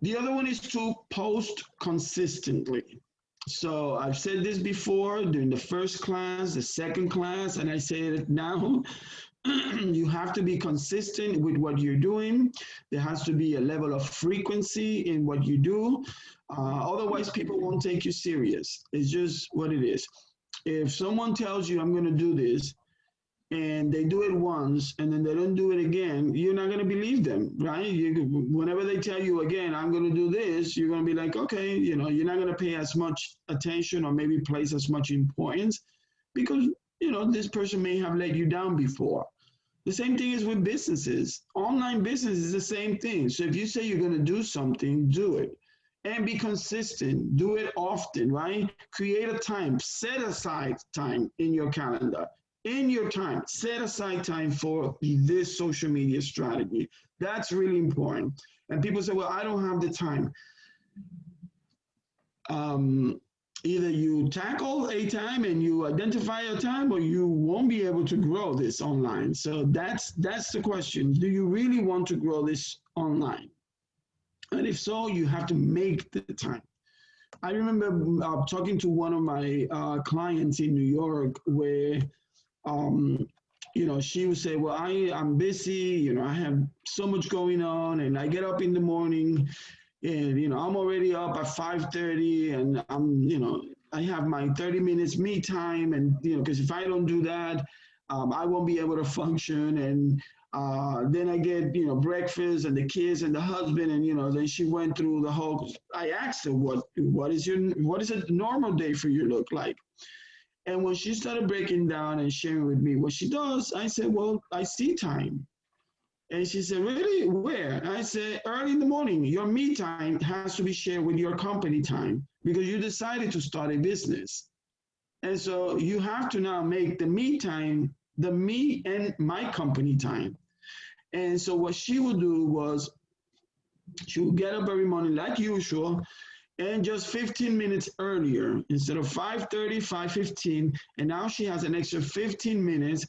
The other one is to post consistently. So I've said this before during the first class, the second class, and I say it now. You have to be consistent with what you're doing. There has to be a level of frequency in what you do. Otherwise, people won't take you serious. It's just what it is. If someone tells you, I'm going to do this, and they do it once, and then they don't do it again, you're not going to believe them, right? Whenever they tell you again, I'm going to do this, you're going to be like, okay, you're not going to pay as much attention or maybe place as much importance because, this person may have let you down before. The same thing is with businesses. Online business is the same thing. So if you say you're going to do something, do it. And be consistent. Do it often, right? Create a time. Set aside time in your calendar. In your time, set aside time for this social media strategy. That's really important. And people say, well, I don't have the time. Either you tackle a time and you identify a time, or you won't be able to grow this online. So that's the question. Do you really want to grow this online? And if so, you have to make the time. I remember talking to one of my clients in New York where, she would say, well, I'm busy, I have so much going on, and I get up in the morning and, I'm already up at 5:30 and I have my 30 minutes me time. And, because if I don't do that, I won't be able to function. And then I get, breakfast and the kids and the husband. And, then she went through the whole, I asked her, what is a normal day for you look like? And when she started breaking down and sharing with me what she does, I said, well, I see time. And she said, really? Where? I said, early in the morning. Your me time has to be shared with your company time because you decided to start a business. And so you have to now make the me time, the me and my company time. And so what she would do was she would get up every morning like usual, and just 15 minutes earlier, instead of 5:30, 5:15, and now she has an extra 15 minutes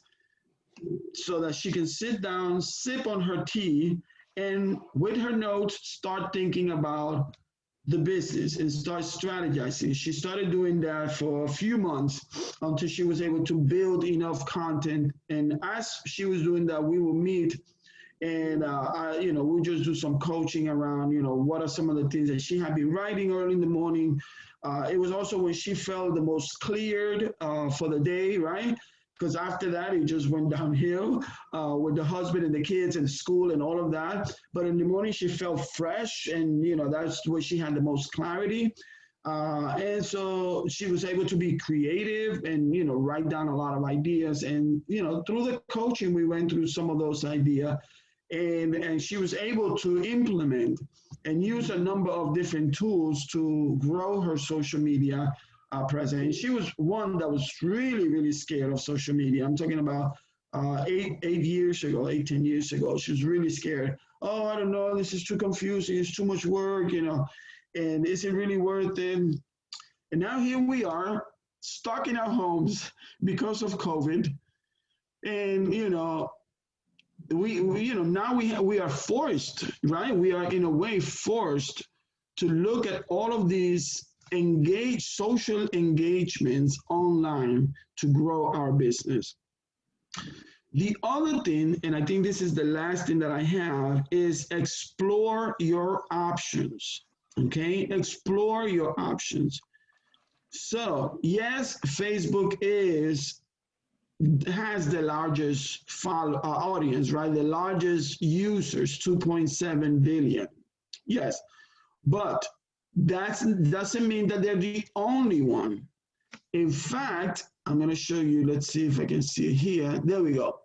so that she can sit down, sip on her tea, and with her notes, start thinking about the business and start strategizing. She started doing that for a few months until she was able to build enough content. And as she was doing that, we will meet and, we'll just do some coaching around, what are some of the things that she had been writing early in the morning, It was also when she felt the most cleared for the day, right? Because after that, it just went downhill with the husband and the kids and school and all of that. But in the morning, she felt fresh, and that's where she had the most clarity. And so she was able to be creative and write down a lot of ideas. And through the coaching, we went through some of those ideas, and she was able to implement and use a number of different tools to grow her social media presence. And she was one that was really, really scared of social media. I'm talking about 10 years ago. She was really scared. Oh, I don't know, this is too confusing, it's too much work, and is it really worth it? And now here we are, stuck in our homes because of COVID. And now we are forced, right? We are in a way forced to look at all of these social engagements online to grow our business. The other thing, and I think this is the last thing that I have, is explore your options. Okay, explore your options. So yes, Facebook has the largest audience, right? The largest users, 2.7 billion. Yes, but that doesn't mean that they're the only one. In fact, I'm going to show you, let's see if I can see it here. There we go.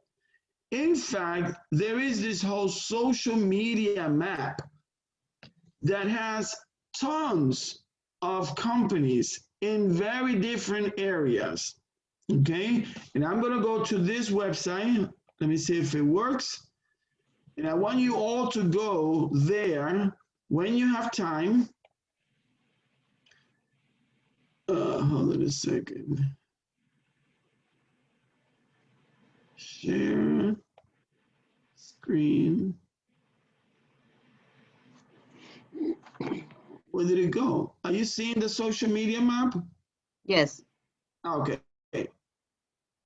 In fact, there is this whole social media map that has tons of companies in very different areas. Okay, and I'm going to go to this website. Let me see if it works. And I want you all to go there when you have time. Hold on a second. Share screen. Where did it go? Are you seeing the social media map? Yes. Okay.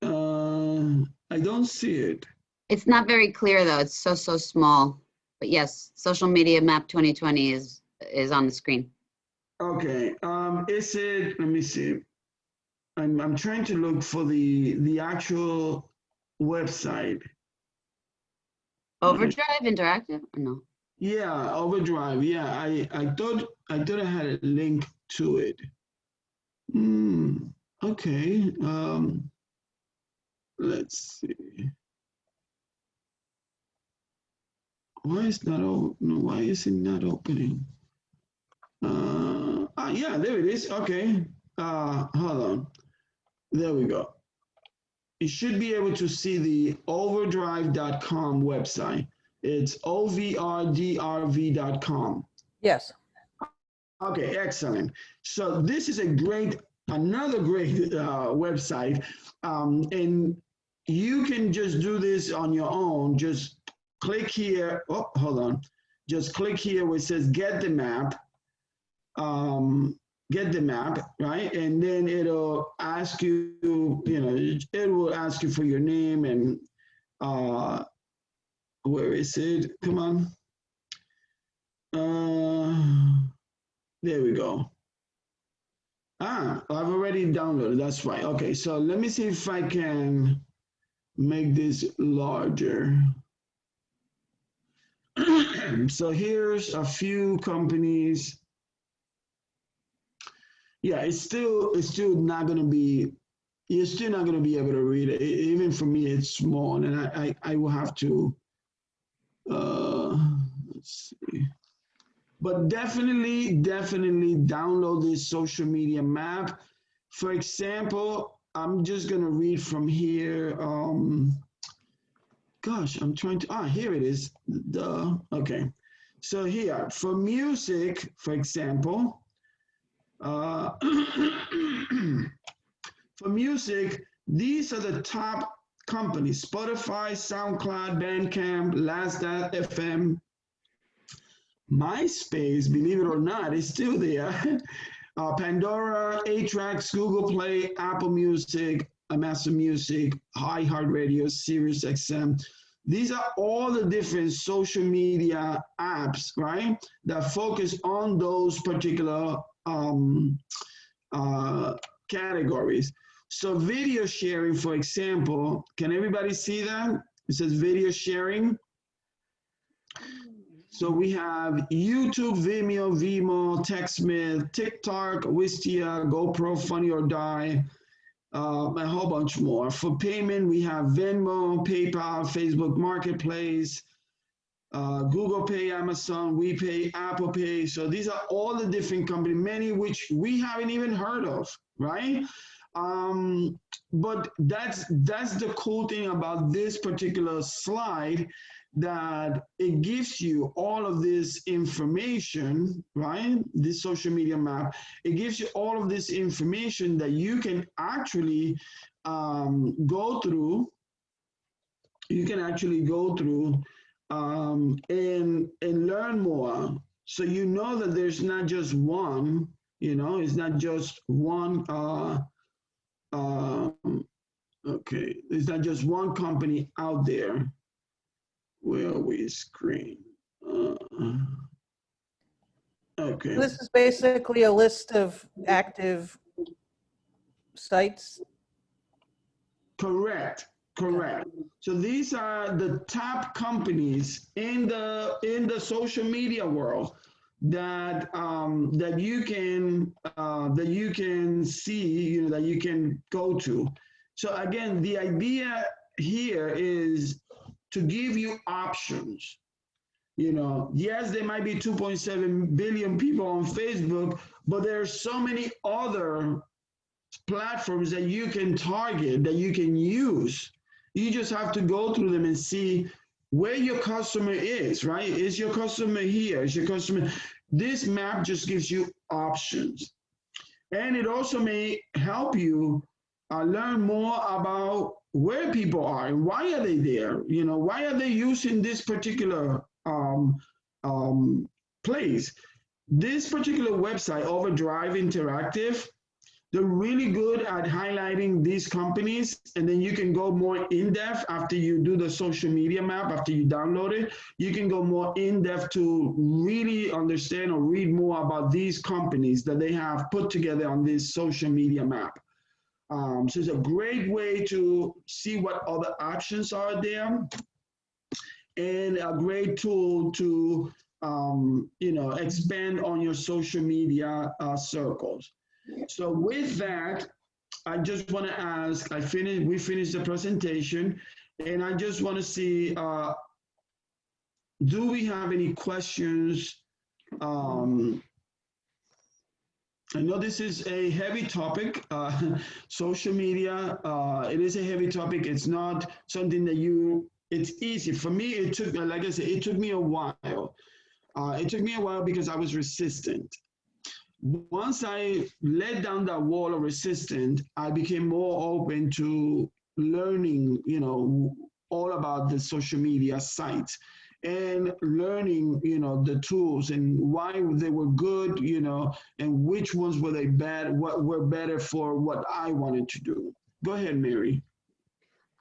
I don't see it. It's not very clear though. It's so small. But yes, social media map 2020 is on the screen. Okay. Is it? Let me see. I'm trying to look for the actual website. Overdrive Interactive or no? Yeah, Overdrive. Yeah, I thought I had a link to it. Okay. Let's see. Why is it not opening? Yeah, there it is. Okay. Hold on. There we go. You should be able to see the overdrive.com website. It's ovrdrv.com. Yes. Okay, excellent. So this is another great website, and you can just do this on your own. Just click here. Oh, hold on. Just click here where it says get the map. Get the map, right? And then it'll ask you, it will ask you for your name and where is it? Come on. There we go. I've already downloaded, that's right. Okay, so let me see if I can make this larger. So here's a few companies. Yeah, it's still not going to be, you're still not going to be able to read it. Even for me, it's small, and I will have to, let's see. But definitely download this social media map. For example, I'm just going to read from here. Gosh, I'm trying to, here it is. Okay. So here, for music, for example, for music, these are the top companies: Spotify, SoundCloud, Bandcamp, Last.fm, MySpace, believe it or not, is still there. Pandora, A-Tracks, Google Play, Apple Music, Amazon Music, iHeartRadio, SiriusXM. These are all the different social media apps, right, that focus on those particular categories. So video sharing, for example, can everybody see that? It says video sharing. So we have YouTube, Vimeo, Vimo, TechSmith, TikTok, Wistia, GoPro, Funny or Die, a whole bunch more. For payment, we have Venmo, PayPal, Facebook Marketplace, Google Pay, Amazon, WePay, Apple Pay. So these are all the different companies, many which we haven't even heard of, right? But that's the cool thing about this particular slide, that it gives you all of this information, right? This social media map, it gives you all of this information that you can actually go through. You can actually go through and learn more. So you know that there's not just one, it's not just one, okay, there's not just one company out there. Where we screen? Okay. This is basically a list of active sites. Correct. So these are the top companies in the social media world that that you can see, that you can go to. So again, the idea here is to give you options. Yes, there might be 2.7 billion people on Facebook, but there are so many other platforms that you can target, that you can use. You just have to go through them and see where your customer is, right? Is your customer here? Is your customer? This map just gives you options. And it also may help you learn more about where people are and why are they there? Why are they using this particular place? This particular website, Overdrive Interactive, they're really good at highlighting these companies, and then you can go more in depth after you do the social media map, after you download it. You can go more in depth to really understand or read more about these companies that they have put together on this social media map. So it's a great way to see what other options are there, and a great tool to expand on your social media circles. So with that, I just want to ask, we finished the presentation, and I just want to see, do we have any questions? I know this is a heavy topic, social media, it is a heavy topic. It's not something that it's easy. For me, it took, like I said, it took me a while. It took me a while because I was resistant. Once I let down that wall of resistance, I became more open to learning, all about the social media sites and learning, the tools and why they were good, and which ones were they bad, what were better for what I wanted to do. Go ahead, Mary.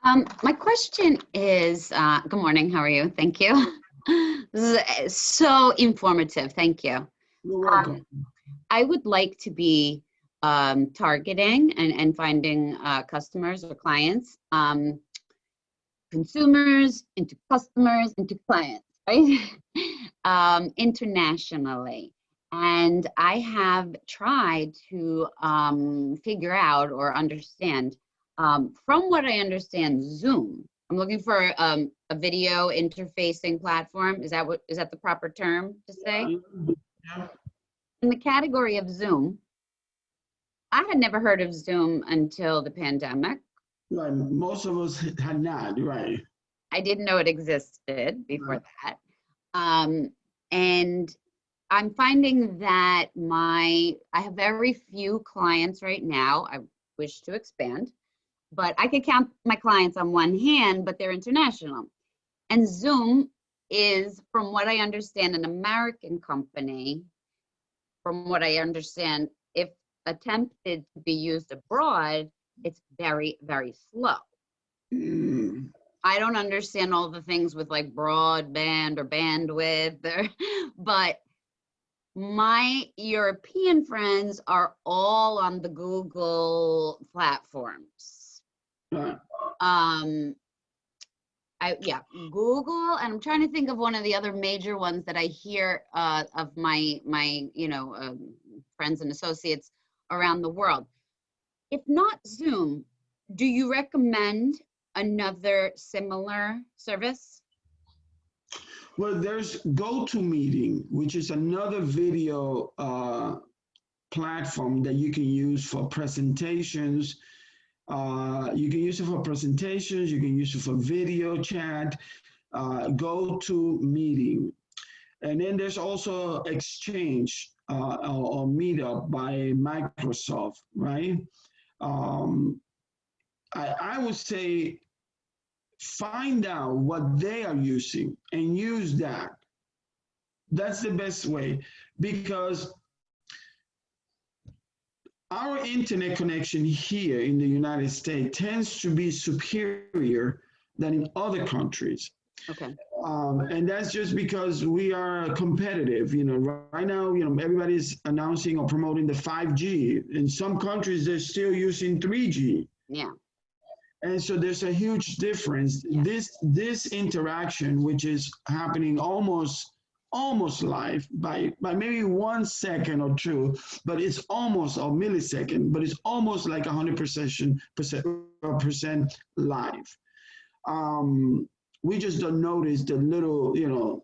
My question is, good morning, how are you? Thank you. This is so informative, thank you. You're welcome. I would like to be targeting and finding customers or clients, consumers into customers into clients, right? Internationally. And I have tried to figure out or understand, from what I understand, Zoom. I'm looking for a video interfacing platform. Is that the proper term to say? Yeah. In the category of Zoom, I had never heard of Zoom until the pandemic. Right, most of us had not, right. I didn't know it existed before that. And I'm finding that I have very few clients right now. I wish to expand, but I could count my clients on one hand, but they're international. And Zoom is, from what I understand, an American company. From what I understand, if attempted to be used abroad, it's very, very slow. I don't understand all the things with like broadband or bandwidth, but My European friends are all on the Google platforms. Right. Google, and I'm trying to think of one of the other major ones that I hear of my friends and associates around the world. If not Zoom, do you recommend another similar service? Well, there's GoToMeeting, which is another video platform that you can use for presentations. You can use it for presentations, you can use it for video chat, GoToMeeting. And then there's also Exchange or Meetup by Microsoft, right? I would say find out what they are using and use that. That's the best way, because our internet connection here in the United States tends to be superior than in other countries. Okay. And that's just because we are competitive. You know, right now, you know, everybody's announcing or promoting the 5G. In some countries, they're still using 3G. Yeah. And so there's a huge difference. Yeah. This interaction, which is happening almost live by maybe 1 second or two, but it's almost a millisecond, but it's almost like 100% live. We just don't notice the little, you know,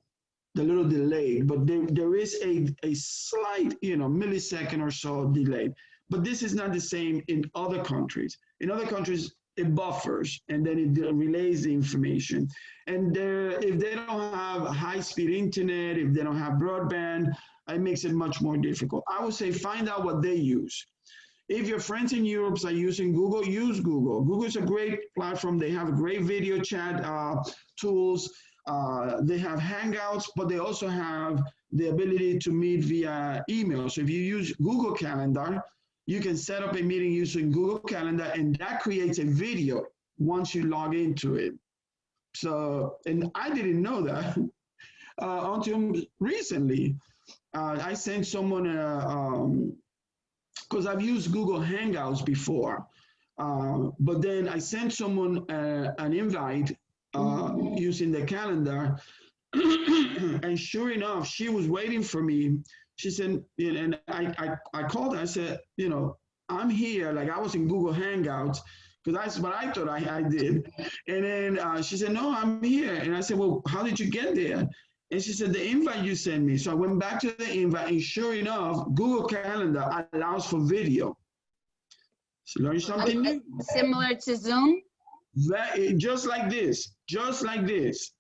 the little delay, but there is a slight, you know, millisecond or so delay. But this is not the same in other countries. In other countries, it buffers and then it relays the information. And if they don't have high-speed internet, if they don't have broadband, it makes it much more difficult. I would say find out what they use. If your friends in Europe are using Google, use Google. Google is a great platform. They have great video chat tools. They have Hangouts, but they also have the ability to meet via email. So if you use Google Calendar, you can set up a meeting using Google Calendar, and that creates a video once you log into it. So, and I didn't know that until recently. I sent someone, because I've used Google Hangouts before, but then I sent someone an invite using the calendar, and sure enough, she was waiting for me. She said, and I called her, I said, you know, I'm here, like I was in Google Hangouts, because that's what I thought I did. And then she said, no, I'm here. And I said, well, how did you get there? And she said, the invite you sent me. So I went back to the invite, and sure enough, Google Calendar allows for video. So learn something new. Similar to Zoom? Just like this.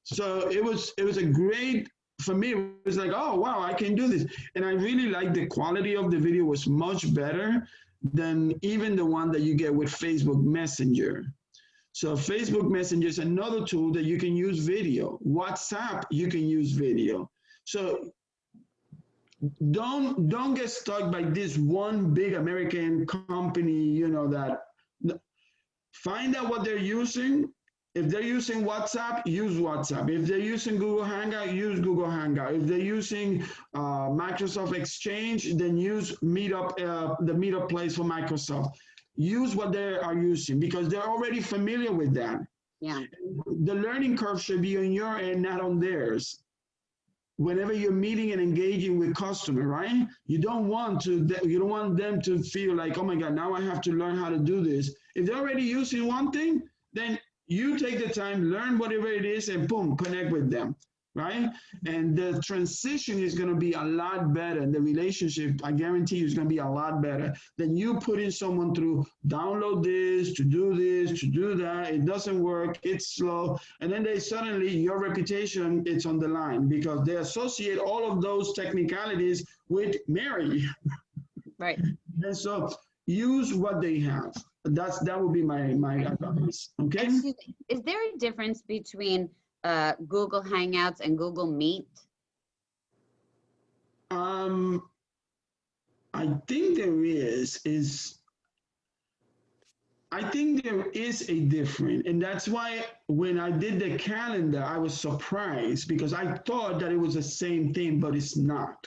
So it was a great, for me, it was like, oh, wow, I can do this. And I really like the quality of the video was much better than even the one that you get with Facebook Messenger. So Facebook Messenger is another tool that you can use video. WhatsApp, you can use video. So don't get stuck by this one big American company, you know, that find out what they're using. If they're using WhatsApp, use WhatsApp. If they're using Google Hangout, use Google Hangout. If they're using Microsoft Exchange, then use Meetup, the Meetup place for Microsoft. Use what they are using because they're already familiar with that. Yeah. The learning curve should be on your end, not on theirs. Whenever you're meeting and engaging with customer, right? You don't want them to feel like, oh my God, now I have to learn how to do this. If they're already using one thing, then you take the time, learn whatever it is, and boom, connect with them, right? And the transition is going to be a lot better. And the relationship, I guarantee you, is going to be a lot better than you putting someone through, download this, to do that. It doesn't work. It's slow. And then suddenly your reputation, it's on the line because they associate all of those technicalities with Mary. Right. And so use what they have. That would be my advice. Okay. Excuse me, is there a difference between Google Hangouts and Google Meet? I think there is. I think there is a difference, and that's why when I did the calendar, I was surprised because I thought that it was the same thing, but it's not.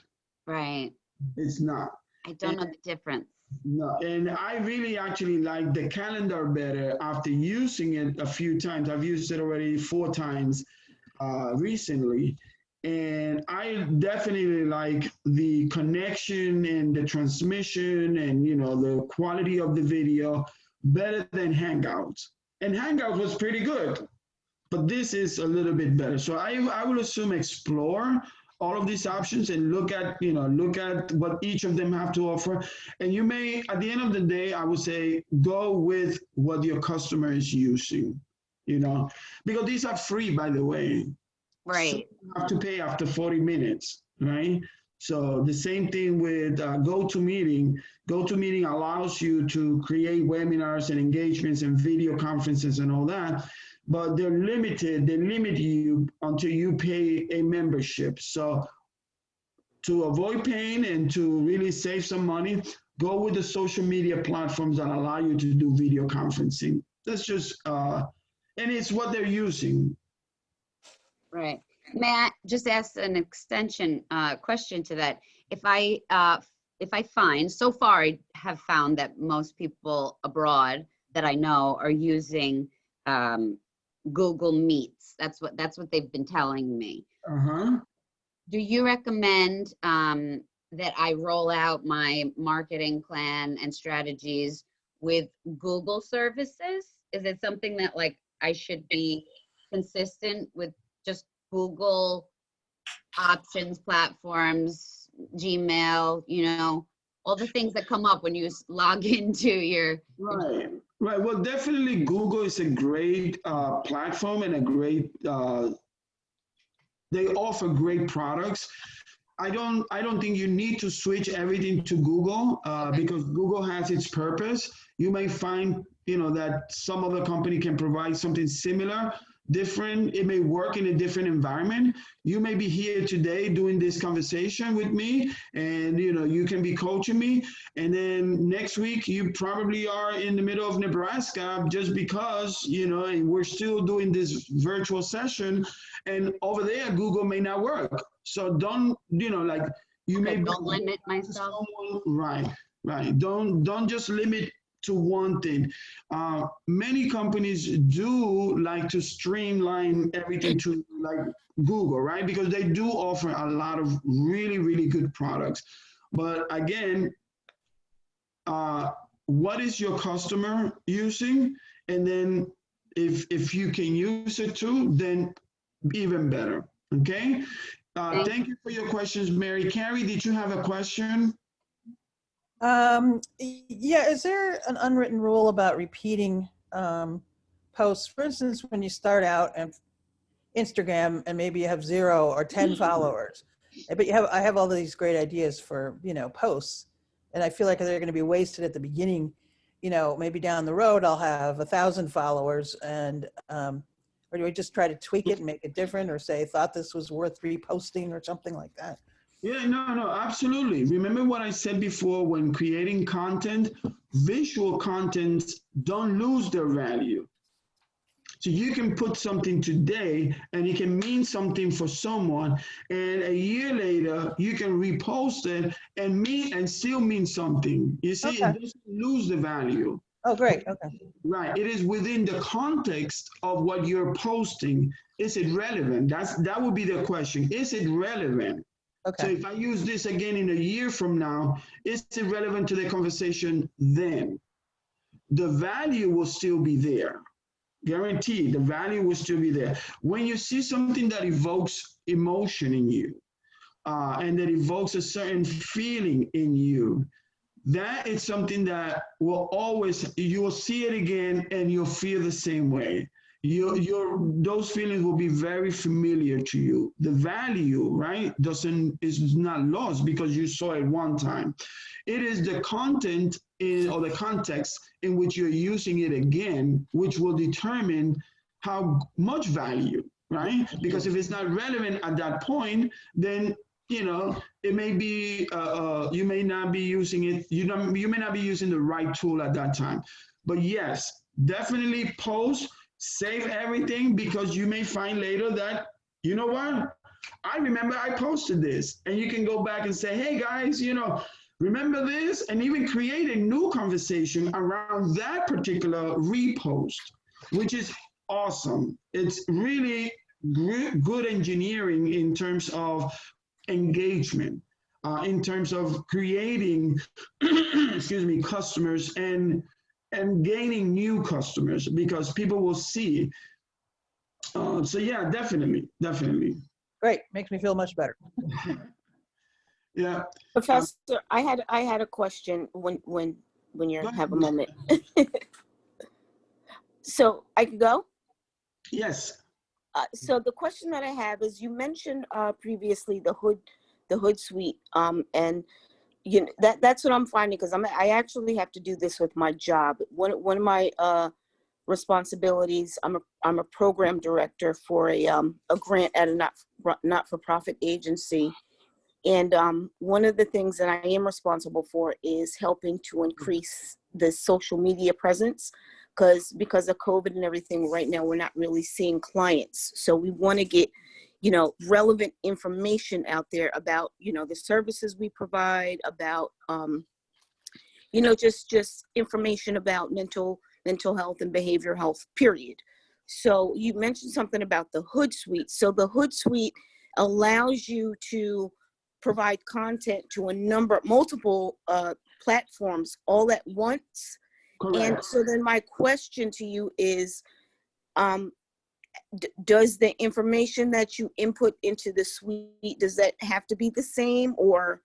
Right. It's not. I don't know the difference. No, and I really actually like the calendar better after using it a few times. I've used it already 4 times recently, and I definitely like the connection and the transmission and the quality of the video better than Hangouts. And Hangouts was pretty good, but this is a little bit better. So I would assume explore all of these options and look at what each of them have to offer. And you may, at the end of the day, I would say go with what your customer is using, because these are free, by the way. Right. So you have to pay after 40 minutes, right? So the same thing with GoToMeeting. GoToMeeting allows you to create webinars and engagements and video conferences and all that, but they're limited. They limit you until you pay a membership. So to avoid paying and to really save some money, go with the social media platforms that allow you to do video conferencing. That's just, and it's what they're using. Right. May I just ask an extension question to that? If I find, so far I have found that most people abroad that I know are using Google Meets. That's what they've been telling me. Do you recommend that I roll out my marketing plan and strategies with Google services? Is it something that like I should be consistent with just Google options, platforms, Gmail, all the things that come up when you log into your. Right. Well, definitely Google is a great platform and a great, they offer great products. I don't think you need to switch everything to Google because Google has its purpose. You may find, that some other company can provide something similar, different. It may work in a different environment. You may be here today doing this conversation with me, and you can be coaching me, and then next week you probably are in the middle of Nebraska just because and we're still doing this virtual session, and over there Google may not work. So don't you may don't limit myself. Right. Don't just limit to one thing. Many companies do like to streamline everything to like Google, right? Because they do offer a lot of really, really good products. But again, what is your customer using? And then if you can use it too, then even better, okay? Thank you for your questions, Mary. Carrie, did you have a question? Yeah, is there an unwritten rule about repeating posts? For instance, when you start out on Instagram and maybe you have 0 or 10 followers, but I have all these great ideas for, posts, and I feel like they're going to be wasted at the beginning. Maybe down the road I'll have 1,000 followers, and or do I just try to tweak it and make it different, or say, thought this was worth reposting or something like that? Yeah, no, absolutely. Remember what I said before, when creating content, visual contents don't lose their value. So you can put something today and it can mean something for someone, and a year later you can repost it and still mean something. You see, Okay. It doesn't lose the value. Oh, great. Okay. Right. It is within the context of what you're posting. Is it relevant? That would be the question. Is it relevant? Okay. So if I use this again in a year from now, is it relevant to the conversation then? The value will still be there. Guaranteed, the value will still be there. When you see something that evokes emotion in you, and that evokes a certain feeling in you, that is something that will always, you will see it again and you'll feel the same way. Those feelings will be very familiar to you. The value, right, is not lost because you saw it one time. It is the content or the context in which you're using it again, which will determine how much value, right? Because if it's not relevant at that point, then it may be you may not be using it. You may not be using the right tool at that time. But yes, definitely post. Save everything, because you may find later that, you know what? I remember I posted this, and you can go back and say, hey guys, remember this, and even create a new conversation around that particular repost, which is awesome. It's really good engineering in terms of engagement, in terms of creating, excuse me, customers and gaining new customers because people will see. So yeah, definitely. Great, makes me feel much better. Yeah. Professor, I had a question when you have a moment. So I could go? Yes. So the question that I have is, you mentioned previously the Hootsuite, and that's what I'm finding, because I actually have to do this with my job. One of my responsibilities, I'm a program director for a grant at a not-for-profit agency. And one of the things that I am responsible for is helping to increase the social media presence, because of COVID and everything right now, we're not really seeing clients. So we want to get, relevant information out there about, the services we provide, about, just information about mental health and behavioral health, period. So you mentioned something about the Hootsuite. So the Hootsuite allows you to provide content to multiple platforms all at once. Correct. And so then my question to you is, does the information that you input into the suite, does that have to be the same, or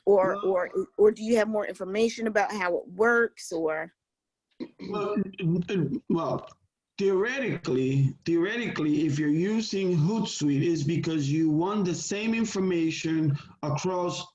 do you have more information about how it works, or? Well, theoretically, if you're using Hootsuite, it's because you want the same information across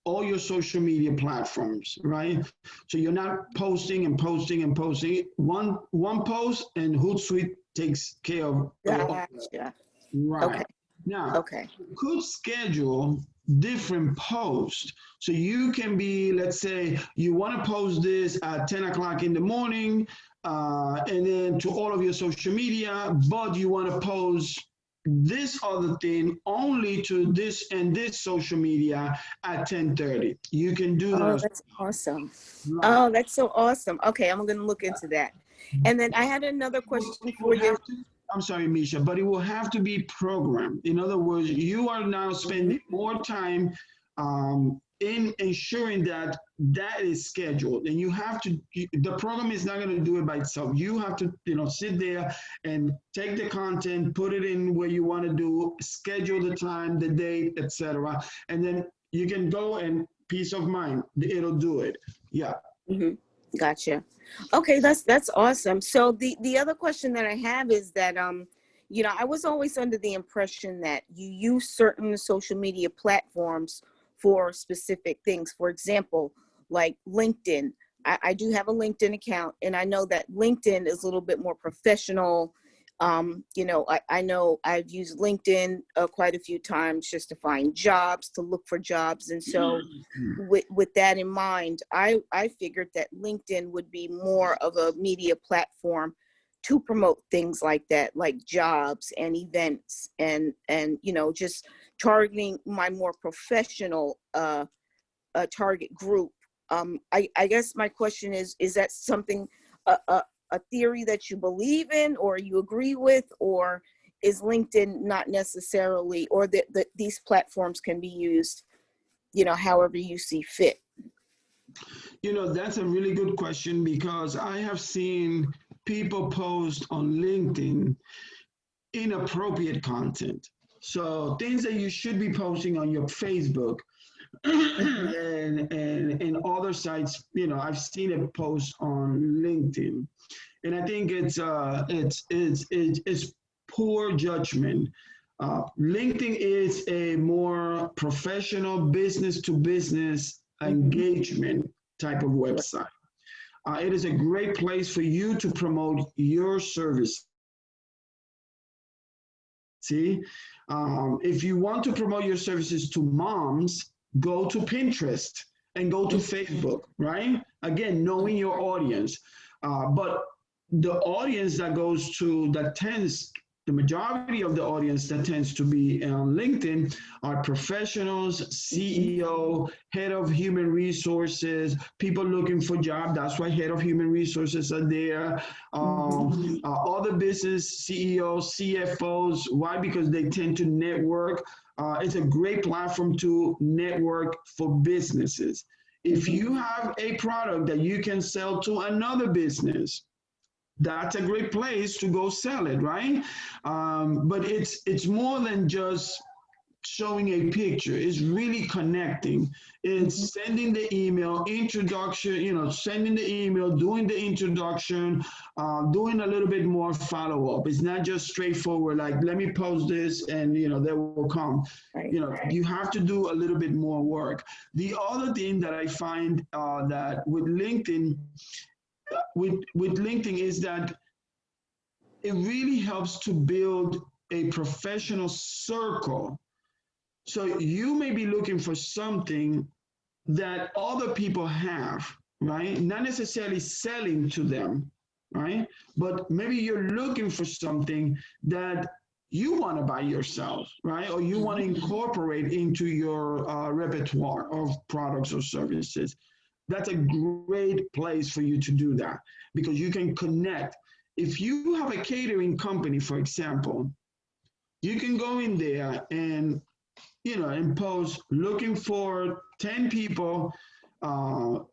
all your social media platforms, right? So you're not posting and posting and posting. One post, and Hootsuite takes care of. Gotcha. Right. Okay. Now, Okay. you could schedule different posts. So you can be, let's say, you want to post this at 10 o'clock in the morning, and then to all of your social media, but you want to post this other thing only to this and this social media at 10:30. You can do that. Oh, that's awesome. Right. Oh, that's so awesome. Okay, I'm going to look into that. And then I had another question for you. I'm sorry, Misha, but it will have to be programmed. In other words, you are now spending more time in ensuring that is scheduled, and you have to. The program is not going to do it by itself. You have to, sit there and take the content, put it in where you want to do, schedule the time, the date, etc., and then you can go and peace of mind, it'll do it. Yeah. Mm-hmm. Gotcha. Okay, that's awesome. So the other question that I have is that I was always under the impression that you use certain social media platforms for specific things. For example, like LinkedIn. I do have a LinkedIn account, and I know that LinkedIn is a little bit more professional. I know I've used LinkedIn quite a few times just to find jobs, to look for jobs. And so with that in mind, I figured that LinkedIn would be more of a media platform to promote things like that, like jobs and events, and just targeting my more professional target group. I guess my question is that something, a theory that you believe in or you agree with, or is LinkedIn not necessarily, or that these platforms can be used, however you see fit? That's a really good question, because I have seen people post on LinkedIn inappropriate content. So things that you should be posting on your Facebook and other sites, I've seen it post on LinkedIn. And I think it's poor judgment. LinkedIn is a more professional business to business engagement type of website. It is a great place for you to promote your service. See, if you want to promote your services to moms, go to Pinterest and go to Facebook, right? Again, knowing your audience. But the audience that tends the majority of the audience that tends to be on LinkedIn are professionals, CEO, head of human resources, people looking for jobs. That's why head of human resources are there. Other business CEOs, CFOs. Why? Because they tend to network. It's a great platform to network for businesses. If you have a product that you can sell to another business, that's a great place to go sell it, right? But it's more than just showing a picture. It's really connecting. It's sending the email, introduction, sending the email, doing the introduction, doing a little bit more follow-up. It's not just straightforward, like, let me post this and, they will come. Right. You have to do a little bit more work. The other thing that I find that with LinkedIn, is that it really helps to build a professional circle. So you may be looking for something that other people have, right? Not necessarily selling to them, right? But maybe you're looking for something that you want to buy yourself, right? Or you want to incorporate into your repertoire of products or services. That's a great place for you to do that because you can connect. If you have a catering company, for example, you can go in there and, and post looking for 10 people, for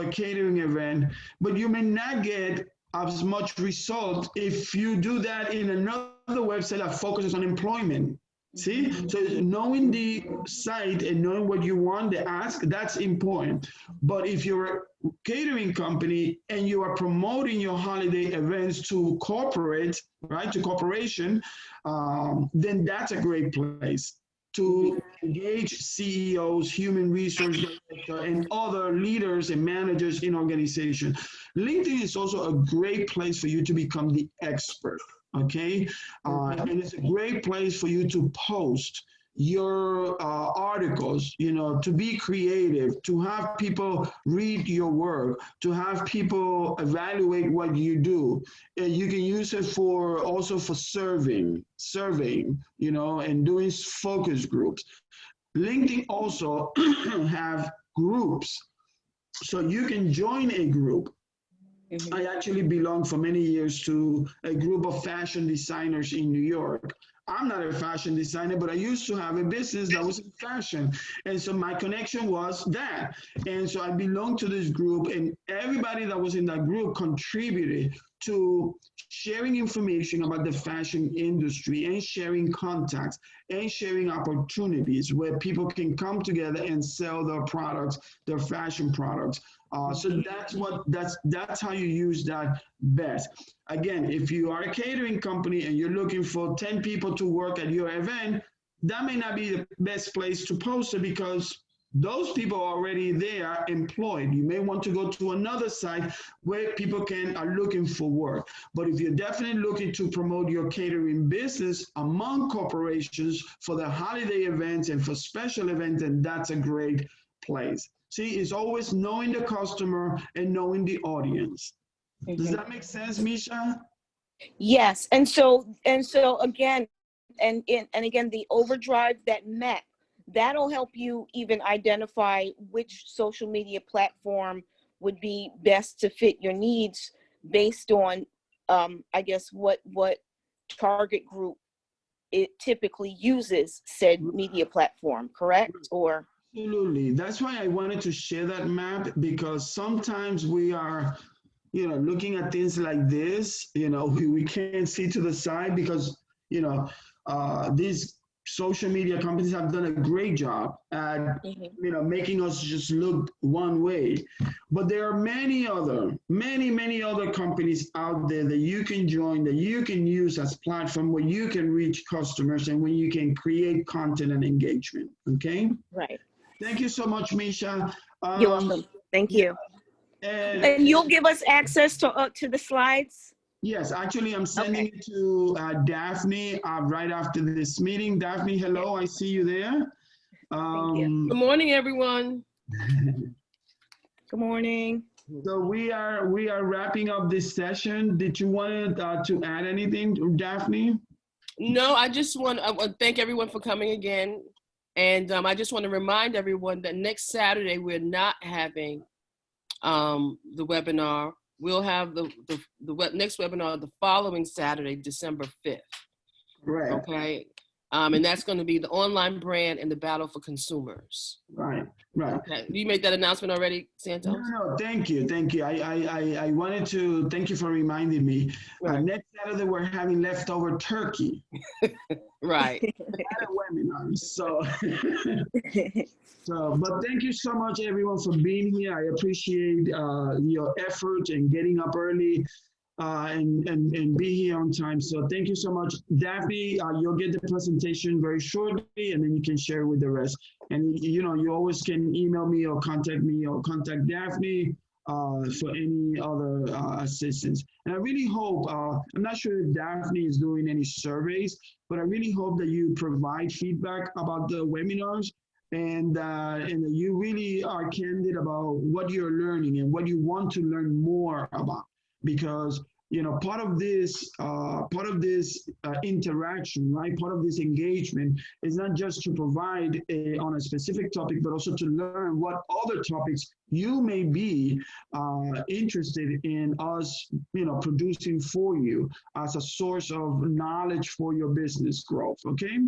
a catering event, but you may not get as much result if you do that in another website that focuses on employment. See, so knowing the site and knowing what you want to ask, that's important. But if you're a catering company and you are promoting your holiday events to corporate, right, to corporation, then that's a great place to engage CEOs, human resource director, and other leaders and managers in organization. LinkedIn is also a great place for you to become the expert. Okay, and it's a great place for you to post your articles, to be creative, to have people read your work, to have people evaluate what you do. And you can use it also for surveying, and doing focus groups. LinkedIn also have groups, so you can join a group. I actually belonged for many years to a group of fashion designers in New York. I'm not a fashion designer, but I used to have a business that was in fashion. And so my connection was that. And so I belonged to this group, and everybody that was in that group contributed to sharing information about the fashion industry and sharing contacts and sharing opportunities where people can come together and sell their products, their fashion products. So that's how you use that best. Again, if you are a catering company and you're looking for 10 people to work at your event, that may not be the best place to post it because those people are already there employed. You may want to go to another site where people are looking for work. But if you're definitely looking to promote your catering business among corporations for the holiday events and for special events, then that's a great place. See, it's always knowing the customer and knowing the audience. Does that make sense, Misha? Yes, and so again, and again, the overdrive, that map, that'll help you even identify which social media platform would be best to fit your needs based on, I guess, what target group it typically uses said media platform, correct? Or absolutely. That's why I wanted to share that map, because sometimes we are, looking at things like this, we can't see to the side because, these social media companies have done a great job at, making us just look one way. But there are many other companies out there that you can join, that you can use as platform where you can reach customers and when you can create content and engagement. Okay. right. Thank you so much, Misha. You're welcome. Thank you. And you'll give us access to the slides? Yes, actually, I'm sending it to Daphne right after this meeting. Daphne, hello, I see you there. Thank you. Good morning, everyone. Good morning. So we are wrapping up this session. Did you want to add anything, Daphne? No, I just want to thank everyone for coming again. And I just want to remind everyone that next Saturday, we're not having the webinar. We'll have the next webinar the following Saturday, December 5th. Right. Okay. And that's going to be the online brand and the battle for consumers. Right. Right. Okay. You made that announcement already, Santos? No, thank you. I wanted to thank you for reminding me. Right. Next Saturday, we're having leftover turkey. Right. At a webinar. But thank you so much, everyone, for being here. I appreciate your effort and getting up early and be here on time. So thank you so much. Daphne, you'll get the presentation very shortly, and then you can share with the rest. And you always can email me or contact Daphne for any other assistance. And I really hope, I'm not sure if Daphne is doing any surveys, but I really hope that you provide feedback about the webinars and that you really are candid about what you're learning and what you want to learn more about. Because part of this interaction, right? Part of this engagement is not just to provide on a specific topic, but also to learn what other topics you may be interested in us, producing for you as a source of knowledge for your business growth. Okay.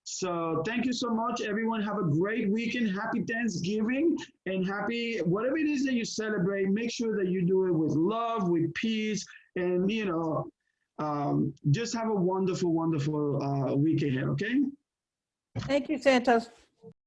So thank you so much, everyone. Have a great weekend. Happy Thanksgiving and happy whatever it is that you celebrate. Make sure that you do it with love, with peace, and just have a wonderful, wonderful week ahead. Okay. Thank you, Santos.